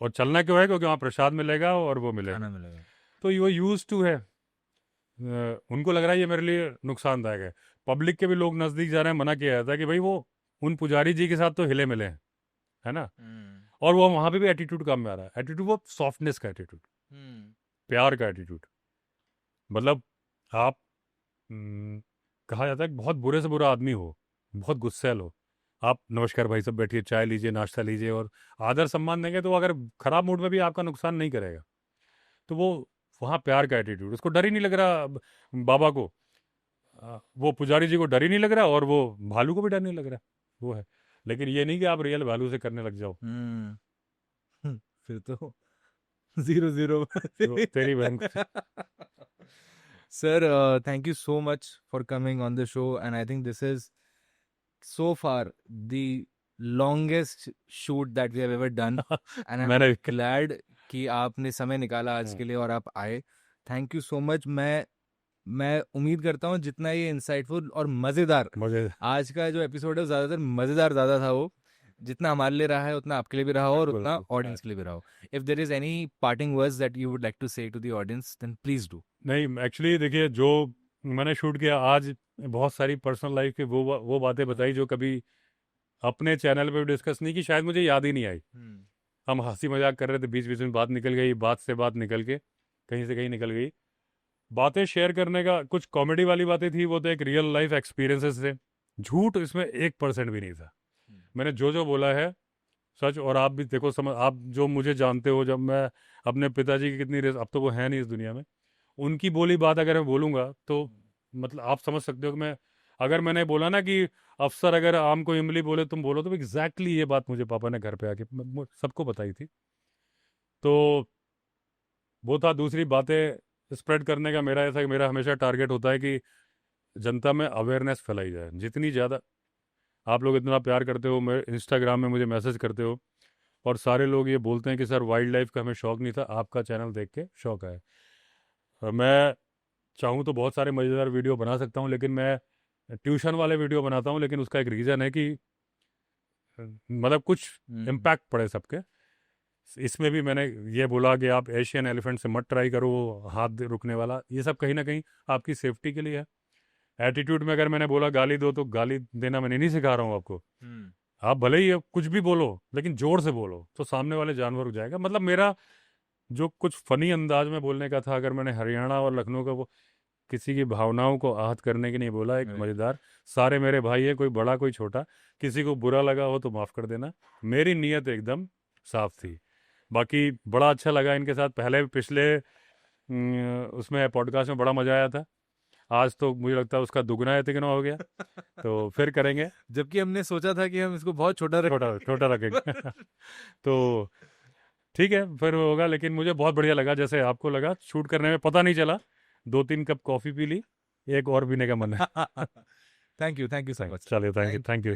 और चलना क्यों है, क्योंकि वहाँ प्रसाद मिलेगा और वो मिलेगा। खाना मिलेगा। तो वो यूज टू है, उनको लग रहा है ये मेरे लिए नुकसानदायक है। पब्लिक के भी लोग नज़दीक जा रहे हैं, मना किया जाता है कि भाई वो उन पुजारी जी के साथ तो हिले मिले हैं, है ना। और वो वहाँ पे भी एटीट्यूड काम में आ रहा है, एटीट्यूड वो सॉफ्टनेस का एटीट्यूड, प्यार का एटीट्यूड। मतलब आप कहा जाता है कि बहुत बुरे से बुरा आदमी हो, बहुत गुस्सैल हो, आप नमस्कार भाई सब बैठिए, चाय लीजिए, नाश्ता लीजिए, और आदर सम्मान देंगे, तो अगर खराब मूड में भी आपका नुकसान नहीं करेगा। तो वो वहाँ प्यार का एटीट्यूड, उसको डर ही नहीं लग रहा बाबा को, वो पुजारी जी को डर ही नहीं लग रहा, और वो भालू को भी डर नहीं लग रहा, वो है। लेकिन ये नहीं कि आप रियल भालू से करने लग जाओ, फिर तो 0-0। तो तेरी बहन को। Sir thank you so much for coming on the show, and I think this is so far the longest shoot that we have ever done, and I'm मैंने glad कि आपने समय निकाला आज हम्म। के लिए और आप आए। Thank you so much. मैं उम्मीद करता हूँ जितना ये इंसाइटफुल और मज़ेदार मुझे आज का जो एपिसोड है, ज़्यादातर मज़ेदार ज़्यादा था वो, जितना हमारे लिए रहा है उतना आपके लिए भी रहा हो, और बिल्कुल उतना बिल्कुल। ऑडियंस के लिए भी रहा हो। If there is any parting words that you would like to say to the audience, then please do. नहीं, एक्चुअली देखिए, जो मैंने शूट किया आज, बहुत सारी पर्सनल लाइफ की वो बातें बताई जो कभी अपने चैनल पे डिस्कस नहीं की, शायद मुझे याद ही नहीं आई। हम हंसी मजाक कर रहे थे, बीच बीच में बात निकल गई, बात से बात निकल के कहीं से कहीं निकल गई। बातें शेयर करने का, कुछ कॉमेडी वाली बातें थी, वो तो एक रियल लाइफ एक्सपीरियंसेस थे, झूठ इसमें 1% भी नहीं था। मैंने जो जो बोला है सच। और आप भी देखो, समझ, आप जो मुझे जानते हो, जब मैं अपने पिताजी की कितनी अब तो वो है नहीं इस दुनिया में, उनकी बोली बात अगर मैं बोलूँगा तो मतलब आप समझ सकते हो कि मैं, अगर मैंने बोला ना कि अफसर अगर आम को इमली बोले तुम बोलो, तो एग्जैक्टली ये बात मुझे पापा ने घर पे आके सबको बताई थी। तो वो था। दूसरी बातें स्प्रेड करने का मेरा ऐसा, मेरा हमेशा टारगेट होता है कि जनता में अवेयरनेस फैलाई जाए। जितनी ज़्यादा आप लोग इतना प्यार करते हो, मैं इंस्टाग्राम में मुझे मैसेज करते हो, और सारे लोग ये बोलते हैं कि सर वाइल्ड लाइफ का हमें शौक नहीं था, आपका चैनल देख के शौक आया। और मैं चाहूँ तो बहुत सारे मज़ेदार वीडियो बना सकता हूँ, लेकिन मैं ट्यूशन वाले वीडियो बनाता हूँ, लेकिन उसका एक रीज़न है कि मतलब कुछ इम्पैक्ट पड़े सबके। इसमें भी मैंने ये बोला कि आप एशियन एलिफेंट से मत ट्राई करो, हाथ रुकने वाला, ये सब कहीं ना कहीं आपकी सेफ्टी के लिए है। एटीट्यूड में अगर मैंने बोला गाली दो, तो गाली देना मैंने नहीं सिखा रहा हूँ आपको। आप भले ही कुछ भी बोलो, लेकिन जोर से बोलो, तो सामने वाले जानवर रुक जाएगा। मतलब मेरा जो कुछ फनी अंदाज में बोलने का था, अगर मैंने हरियाणा और लखनऊ का, वो किसी की भावनाओं को आहत करने की नहीं बोला। एक मज़ेदार, सारे मेरे भाई है, कोई बड़ा कोई छोटा, किसी को बुरा लगा हो तो माफ़ कर देना, मेरी नीयत एकदम साफ थी। बाकी बड़ा अच्छा लगा इनके साथ, पहले पिछले उसमें पॉडकास्ट में बड़ा मज़ा आया था। आज तो मुझे लगता है उसका दुगना या तिगुना हो गया। तो फिर करेंगे, जबकि हमने सोचा था कि हम इसको बहुत छोटा छोटा रखेंगे। तो ठीक है, फिर होगा। लेकिन मुझे बहुत बढ़िया लगा, जैसे आपको लगा शूट करने में, पता नहीं चला, 2-3 कप कॉफ़ी पी ली, एक और पीने का मन है। Thank you so much. चलिए, थैंक यू।